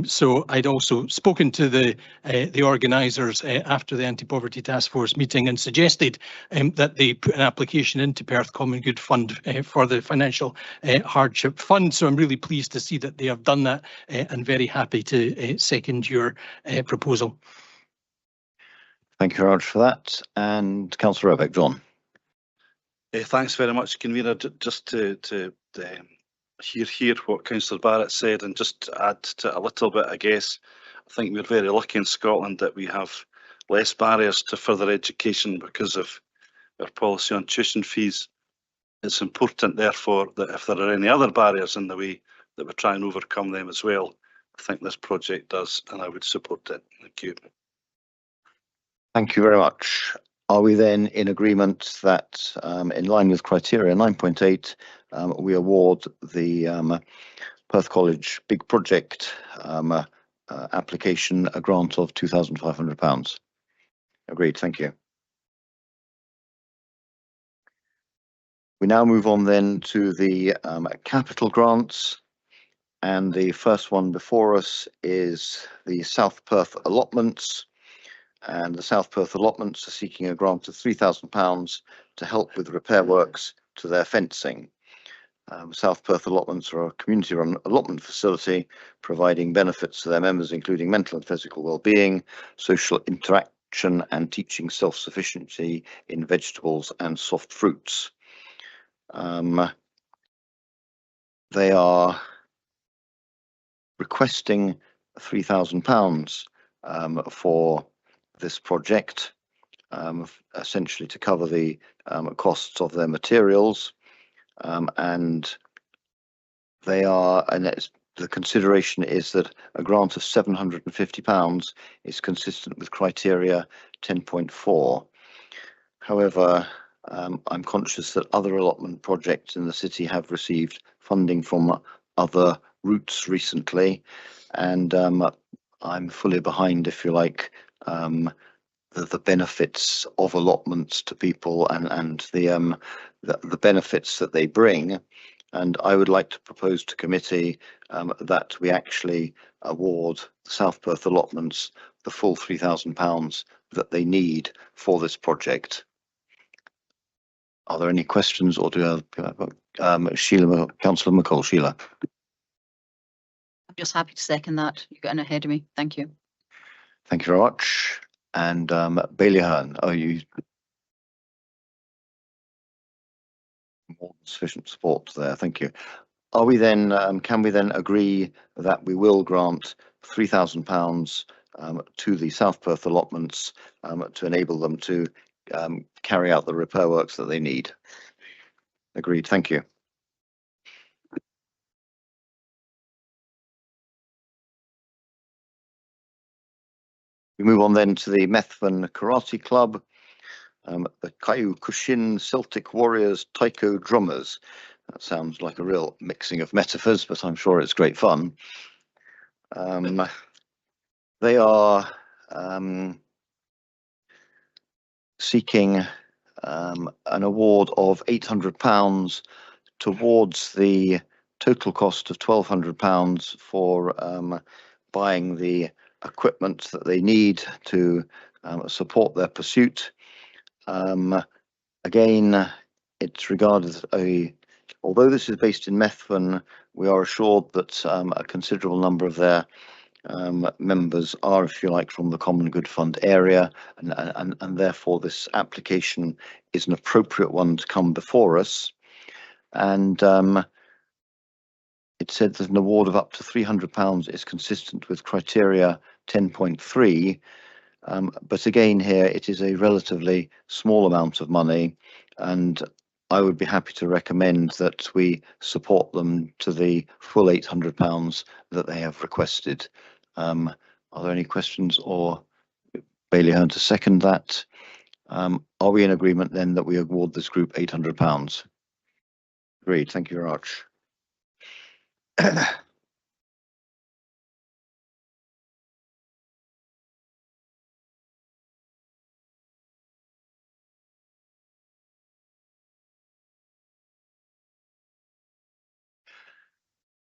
So I'd also spoken to the organisers after the Anti-Poverty Task Force meeting and suggested that they put an application into Perth Common Good Fund for the Financial Hardship Fund. So I'm really pleased to see that they have done that, and very happy to second your proposal. Thank you very much for that. And Councillor Robeck, John. Thanks very much, Convener. Just to hear what Councillor Barrett said, and just to add to a little bit, I guess, I think we're very lucky in Scotland that we have less barriers to further education because of our policy on tuition fees. It's important, therefore, that if there are any other barriers in the way, that we try and overcome them as well. I think this project does, and I would support it. Thank you. Thank you very much. Are we then in agreement that, in line with criteria 9.8, we award the Perth College big project application a grant of £2,500? Agreed. Thank you. We now move on then to the capital grants, and the first one before us is the South Perth allotments. And the South Perth allotments are seeking a grant of £3,000 to help with repair works to their fencing. South Perth allotments are a community-run allotment facility providing benefits to their members, including mental and physical well-being, social interaction, and teaching self-sufficiency in vegetables and soft fruits. They are requesting £3,000 for this project, essentially to cover the costs of their materials, and the consideration is that a grant of £750 is consistent with criteria 10.4. However, I'm conscious that other allotment projects in the city have received funding from other routes recently, and I'm fully behind, if you like, the benefits of allotments to people and the benefits that they bring. And I would like to propose to committee that we actually award the South Perth allotments the full £3,000 that they need for this project. Are there any questions, or do Sheila, Councillor McCall, Sheila? I'm just happy to second that. You're getting ahead of me. Thank you. Thank you very much. And Bailey Hearn, are you more than sufficient support there? Thank you. Are we then, can we then agree that we will grant £3,000 to the South Perth allotments to enable them to carry out the repair works that they need? Agreed. Thank you. We move on then to the Methven Karate Club, the Kyokushin Celtic Warriors Taiko Drummers. That sounds like a real mixing of metaphors, but I'm sure it's great fun. They are seeking an award of £800 towards the total cost of £1,200 for buying the equipment that they need to support their pursuit. Again, it's regarded as although this is based in Methven, we are assured that a considerable number of their members are, if you like, from the Common Good Fund area, and therefore this application is an appropriate one to come before us. And it said that an award of up to £300 is consistent with criteria 10.3. But again, here it is a relatively small amount of money, and I would be happy to recommend that we support them to the full £800 that they have requested. Are there any questions, or Bailey Hearn to second that? Are we in agreement then that we award this group £800? Agreed. Thank you very much.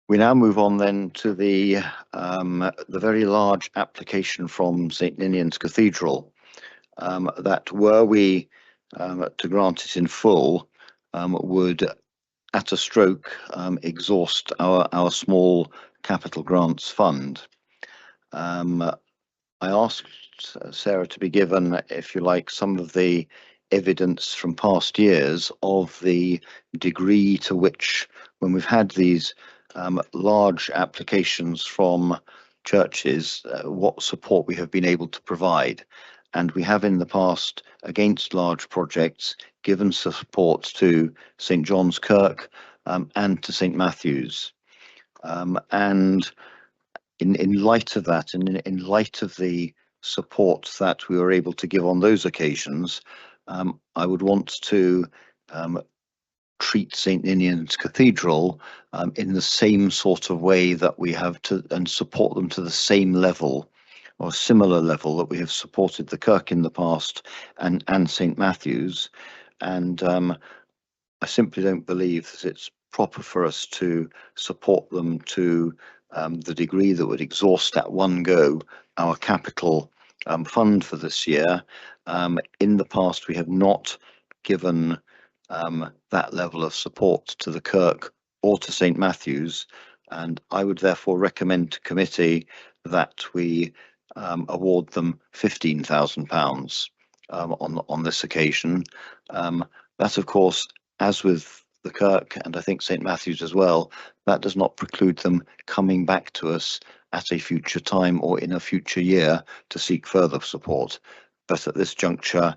We now move on then to the very large application from St Ninian's Cathedral, that were we to grant it in full, would at a stroke exhaust our small capital grants fund. I asked Sarah to be given, if you like, some of the evidence from past years of the degree to which, when we've had these large applications from churches, what support we have been able to provide. And we have in the past, against large projects, given support to St John's Kirk and to St Matthew's. And in light of that, and in light of the support that we were able to give on those occasions, I would want to treat St Ninian's Cathedral in the same sort of way that we have to, and support them to the same level or similar level that we have supported the Kirk in the past and St Matthew's. And I simply don't believe that it's proper for us to support them to the degree that would exhaust at one go our capital fund for this year. In the past, we have not given that level of support to the Kirk or to St Matthew's, and I would therefore recommend to committee that we award them £15,000 on this occasion. That, of course, as with the Kirk and I think St Matthew's as well, that does not preclude them coming back to us at a future time or in a future year to seek further support. But at this juncture,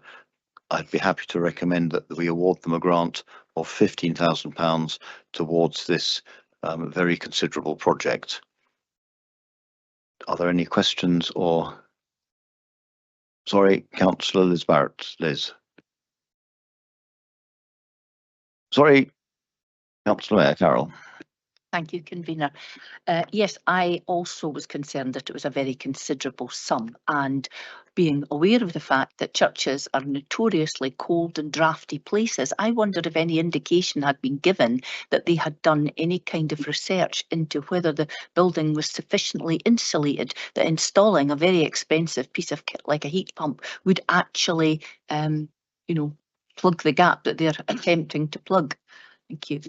I'd be happy to recommend that we award them a grant of £15,000 towards this very considerable project. Are there any questions or? Sorry, Councillor Liz Barrett. Liz. Sorry, Councillor Mayor Carroll. Thank you, convener. Yes, I also was concerned that it was a very considerable sum, and being aware of the fact that churches are notoriously cold and drafty places, I wondered if any indication had been given that they had done any kind of research into whether the building was sufficiently insulated that installing a very expensive piece of kit like a heat pump would actually, plug the gap that they're attempting to plug. Thank you.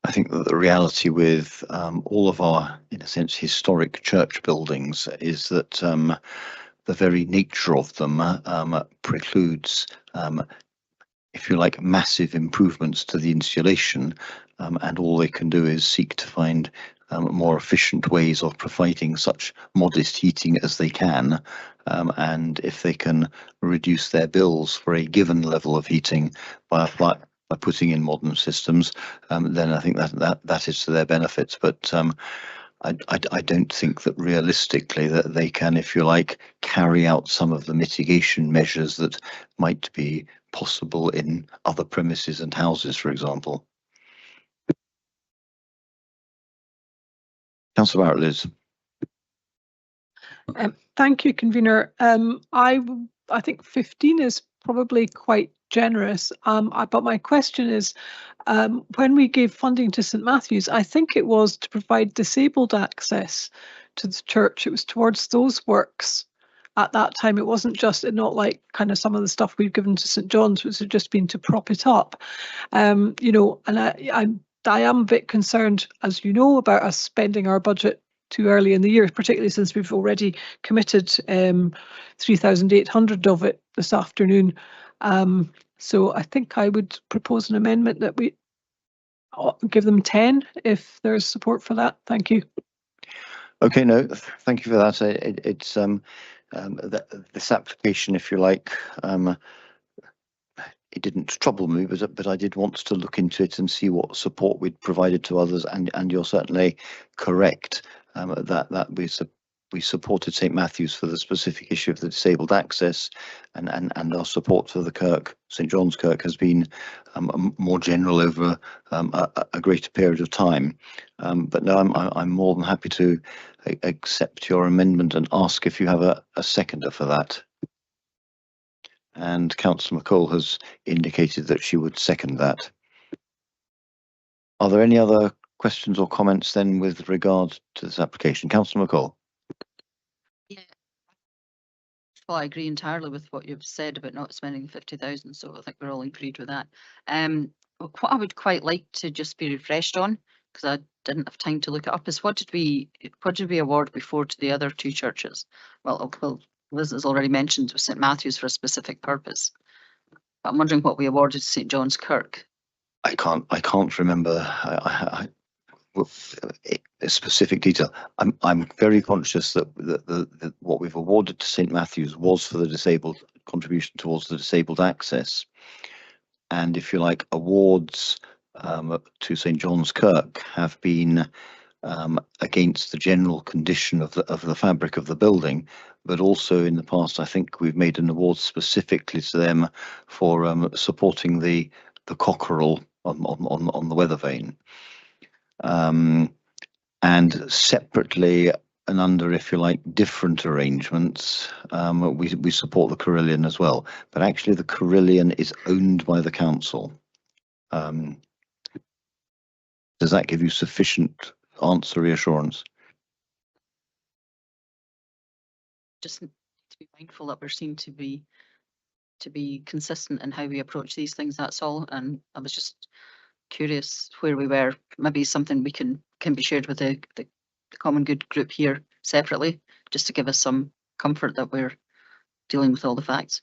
I think that the reality with all of our, in a sense, historic church buildings is that the very nature of them precludes, if you like, massive improvements to the insulation, and all they can do is seek to find more efficient ways of providing such modest heating as they can. And if they can reduce their bills for a given level of heating by putting in modern systems, then I think that is to their benefit. But I don't think that realistically that they can, if you like, carry out some of the mitigation measures that might be possible in other premises and houses, for example. Councillor Barrett-Liz. Thank you, convener. I think 15 is probably quite generous. But my question is, when we gave funding to St Matthew's, I think it was to provide disabled access to the church. It was towards those works at that time. It wasn't just, not like kind of some of the stuff we've given to St John's, which has just been to prop it up. You know, and I am a bit concerned, as you know, about us spending our budget too early in the year, particularly since we've already committed 3,800 of it this afternoon. So I think I would propose an amendment that we give them 10 if there's support for that. Thank you. Okay, no, thank you for that. It's this application, if you like, it didn't trouble me, but I did want to look into it and see what support we'd provided to others. And you're certainly correct that we supported St Matthew's for the specific issue of the disabled access, and our support for the Kirk, St John's Kirk, has been more general over a greater period of time. But no, I'm more than happy to accept your amendment and ask if you have a seconder for that. And Councillor McCall has indicated that she would second that. Are there any other questions or comments then with regard to this application? Councillor McCall. Yeah. Well, I agree entirely with what you've said about not spending 50,000, so I think we're all agreed with that. What I would quite like to just be refreshed on, because I didn't have time to look it up, is what did we award before to the other two churches? Well, Liz has already mentioned with St Matthew's for a specific purpose. But I'm wondering what we awarded to St John's Kirk. I can't remember a specific detail. I'm very conscious that what we've awarded to St Matthew's was for the disabled contribution towards the disabled access, and if you like, awards to St John's Kirk have been against the general condition of the fabric of the building, but also in the past I think we've made an award specifically to them for supporting the cockerel on the weather vane. And separately and under, if you like, different arrangements, we support the Carillon as well. But actually the Carillon is owned by the council. Does that give you sufficient answer reassurance? Just need to be mindful that we're seen to be consistent in how we approach these things, that's all. And I was just curious where we were. Maybe something we can be shared with the common good group here separately, just to give us some comfort that we're dealing with all the facts.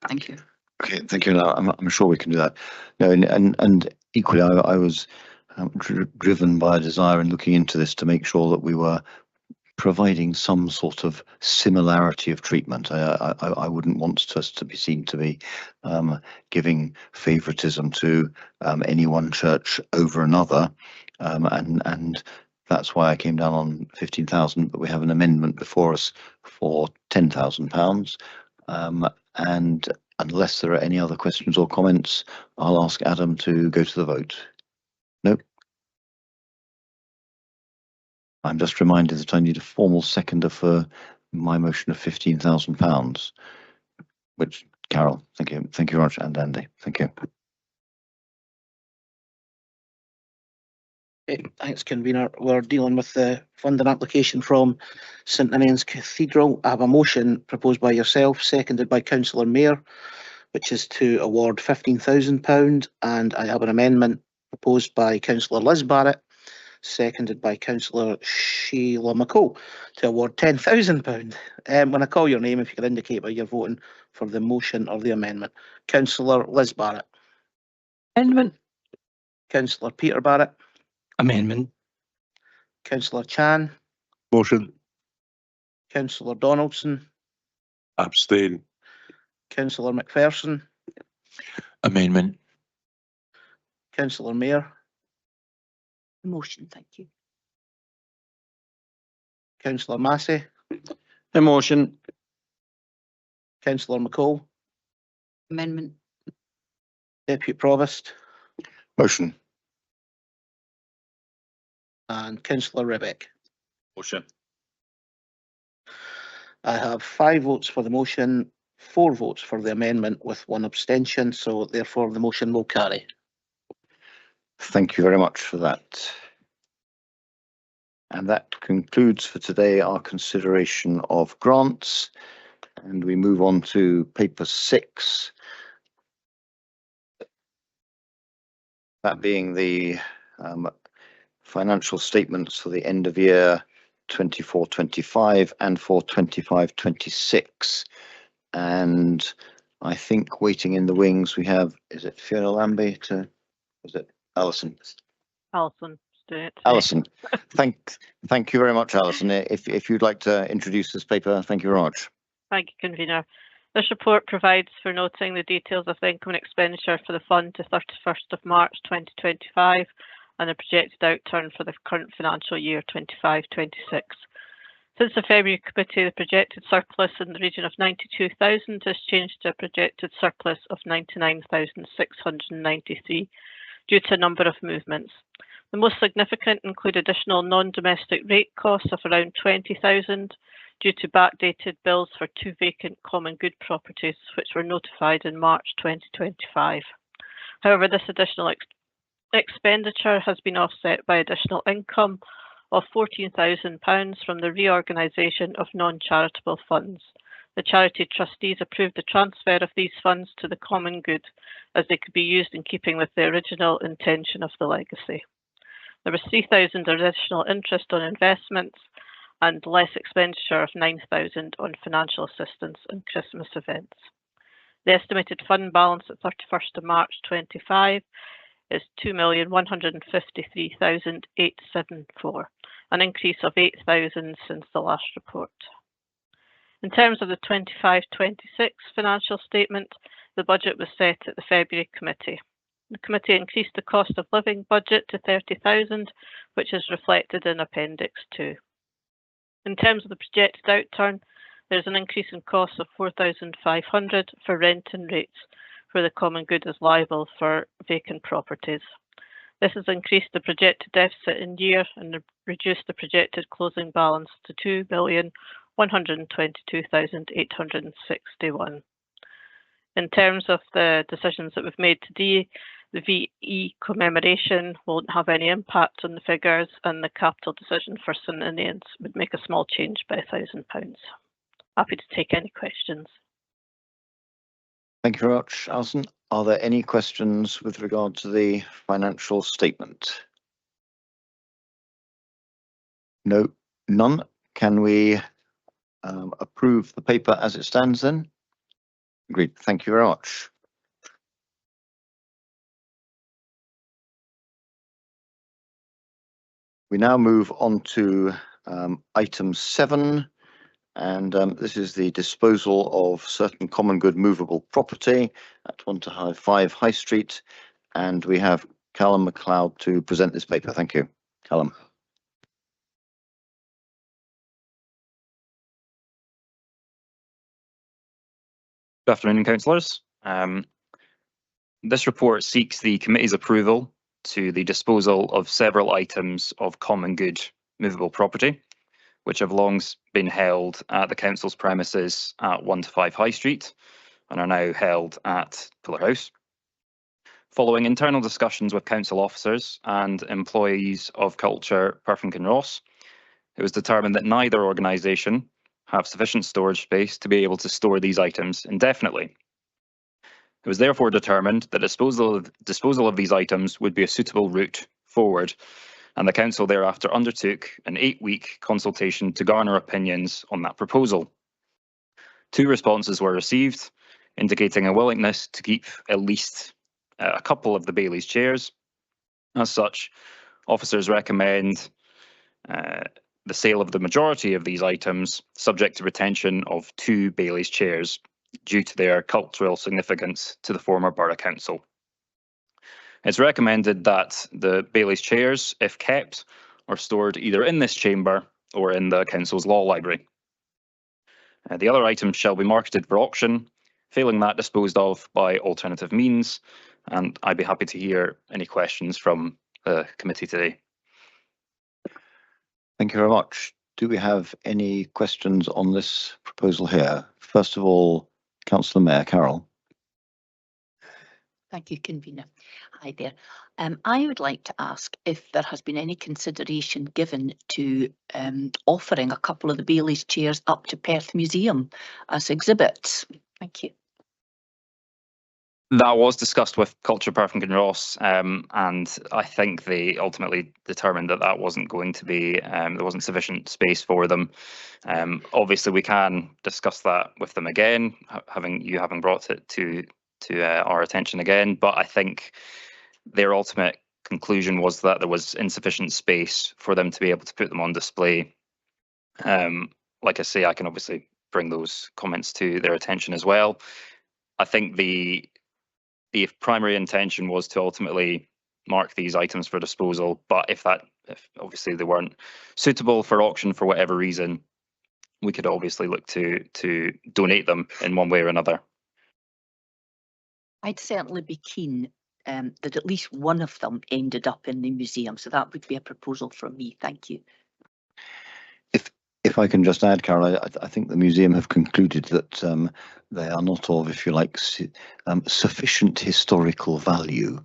Thank you. Okay, thank you. I'm sure we can do that. No, and equally, I was driven by a desire in looking into this to make sure that we were providing some sort of similarity of treatment. I wouldn't want us to be seen to be giving favouritism to any one church over another, and that's why I came down on 15,000. But we have an amendment before us for £10,000, and unless there are any other questions or comments, I'll ask Adam to go to the vote. No. I'm just reminded that I need a formal seconder for my motion of £15,000, which, Carol, thank you very much, and Andy, thank you. Thanks, convener. We're dealing with the funding application from St Ninian's Cathedral. I have a motion proposed by yourself, seconded by Councillor Mayor, which is to award £15,000, and I have an amendment proposed by Councillor Liz Barrett, seconded by Councillor Sheila McCall, to award £10,000. When I call your name, if you could indicate whether you're voting for the motion or the amendment. Councillor Liz Barrett. Amendment. Councillor Peter Barrett. Amendment. Councillor Chan. Motion. Councillor Donaldson. Abstain. Councillor McPherson. Amendment. Councillor Mayor. Motion, thank you. Councillor Massey, Emotion. Councillor McCall, Amendment. Deputy Provost, Motion. and Councillor Ribbeck. Motion. I have 5 votes for the motion, 4 votes for the amendment with 1 abstention, so therefore the motion will carry. Thank you very much for that. And that concludes for today our consideration of grants. And we move on to paper 6. That being the financial statements for the end of year 24-25 and for 25-26. And I think waiting in the wings we have, is it Fiona Lambie is it Alison? Alison, doing it today. Alison, thank you very much, Alison. If you'd like to introduce this paper, thank you very much. Thank you, Convener. This report provides for noting the details of the income and expenditure for the fund to 31st of March 2025 and the projected outturn for the current financial year 25-26. Since the February committee, the projected surplus in the region of 92,000 has changed to a projected surplus of 99,693 due to a number of movements. The most significant include additional non-domestic rate costs of around 20,000 due to backdated bills for 2 vacant common good properties which were notified in March 2025. However, this additional expenditure has been offset by additional income of £14,000 from the reorganisation of non-charitable funds. The charity trustees approved the transfer of these funds to the common good as they could be used in keeping with the original intention of the legacy. There was 3,000 additional interest on investments and less expenditure of 9,000 on financial assistance and Christmas events. The estimated fund balance at 31st of March 25 is 2,153,874, an increase of 8,000 since the last report. In terms of the 25-26 financial statement, the budget was set at the February committee. The committee increased the cost of living budget to 30,000, which is reflected in Appendix 2. In terms of the projected outturn, there is an increase in costs of 4,500 for rent and rates where the common good is liable for vacant properties. This has increased the projected deficit in year and reduced the projected closing balance to 2,122,861. In terms of the decisions that we've made today, the VE commemoration won't have any impact on the figures, and the capital decision for St Ninians would make a small change by £1,000. Happy to take any questions. Thank you very much, Alison. Are there any questions with regard to the financial statement? No, none. Can we approve the paper as it stands then? Agreed. Thank you very much. We now move on to item 7, and this is the disposal of certain common good movable property at 125 High Street, and we have Callum MacLeod to present this paper. Thank you, Callum. Good afternoon, councillors. This report seeks the committee's approval to the disposal of several items of common good movable property, which have long been held at the council's premises at 125 High Street and are now held at Pillar House. Following internal discussions with council officers and employees of Culture, Perth and Kinross, it was determined that neither organisation have sufficient storage space to be able to store these items indefinitely. It was therefore determined that disposal of these items would be a suitable route forward, and the council thereafter undertook an 8-week consultation to garner opinions on that proposal. 2 responses were received, indicating a willingness to keep at least a couple of the Bailey's chairs. As such, officers recommend the sale of the majority of these items, subject to retention of 2 Bailey's chairs due to their cultural significance to the former Borough Council. It's recommended that the Bailey's chairs, if kept, are stored either in this chamber or in the council's law library. The other items shall be marketed for auction, failing that disposed of by alternative means, and I'd be happy to hear any questions from the committee today. Thank you very much. Do we have any questions on this proposal here? First of all, Councillor Mayor Carroll. Thank you, Convener. Hi there. I would like to ask if there has been any consideration given to offering a couple of the Bailey's chairs up to Perth Museum as exhibits. Thank you. That was discussed with Culture Perth and Kinross, and I think they ultimately determined that that wasn't going to be, there wasn't sufficient space for them. Obviously, we can discuss that with them again, having brought it to our attention again, but I think their ultimate conclusion was that there was insufficient space for them to be able to put them on display. Like I say, I can obviously bring those comments to their attention as well. I think the primary intention was to ultimately mark these items for disposal, but if obviously they weren't suitable for auction for whatever reason, we could obviously look to donate them in one way or another. I'd certainly be keen that at least one of them ended up in the museum, so that would be a proposal from me. Thank you. If I can just add, Carol, I think the museum have concluded that they are not of, if you like, sufficient historical value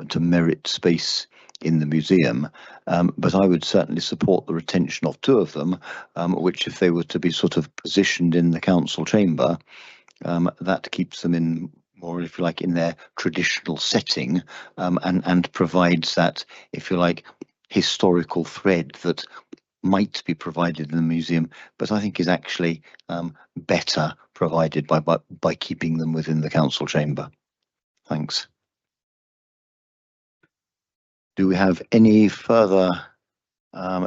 to merit space in the museum. But I would certainly support the retention of two of them, which if they were to be sort of positioned in the council chamber, that keeps them in more, if you like, in their traditional setting, and provides that, if you like, historical thread that might be provided in the museum, but I think is actually better provided by keeping them within the council chamber. Thanks. Do we have any further?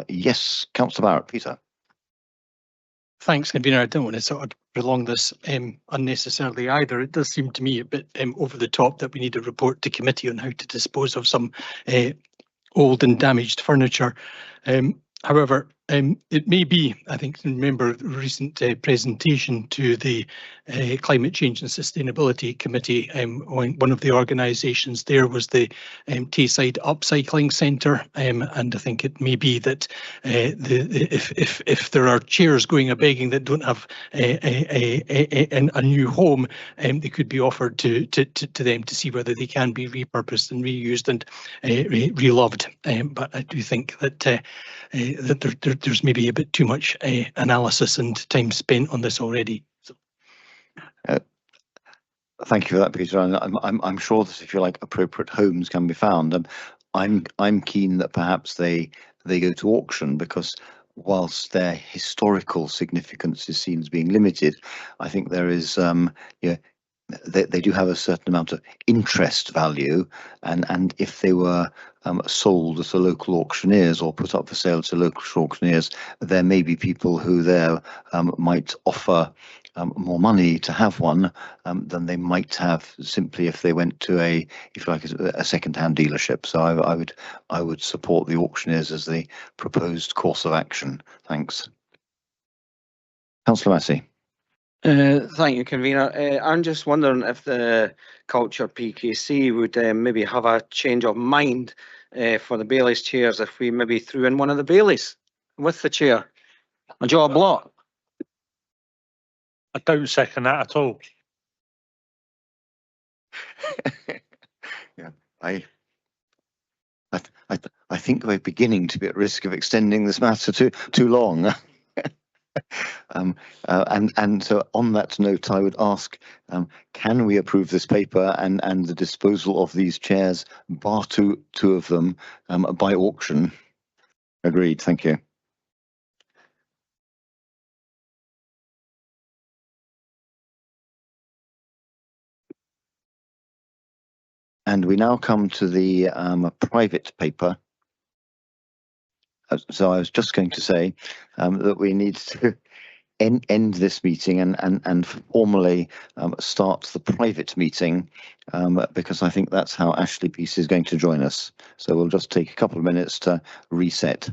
Yes, Councillor Barrett, Peter. Thanks, Convener. I don't want to sort of prolong this unnecessarily either. It does seem to me a bit over the top that we need a report to committee on how to dispose of some old and damaged furniture. However, it may be, I think, remember the recent presentation to the Climate Change and Sustainability Committee. One of the organisations there was the Tayside Upcycling Centre, and I think it may be that if there are chairs going a begging that don't have a new home, they could be offered to them to see whether they can be repurposed and reused and reloved. But I do think that there's maybe a bit too much analysis and time spent on this already. So. Thank you for that, Peter. And I'm sure that if you like, appropriate homes can be found. And I'm keen that perhaps they go to auction, because whilst their historical significance is seen as being limited, I think there is they do have a certain amount of interest value, and if they were sold at a local auctioneers or put up for sale to local auctioneers, there may be people who there might offer more money to have one than they might have simply if they went to a second-hand dealership. So I would support the auctioneers as the proposed course of action. Thanks. Councillor Massey. Thank you, Convener. I'm just wondering if the Culture PKC would maybe have a change of mind for the Bailey's chairs if we maybe threw in one of the Baileys with the chair. A job lot. I don't second that at all. Yeah, I think we're beginning to be at risk of extending this matter too long. And so on that note, I would ask, can we approve this paper and the disposal of these chairs, bar two of them, by auction? Agreed. Thank you. And we now come to the private paper. So I was just going to say that we need to end this meeting and formally start the private meeting, because I think that's how Ashley Peace is going to join us. So we'll just take a couple of minutes to reset.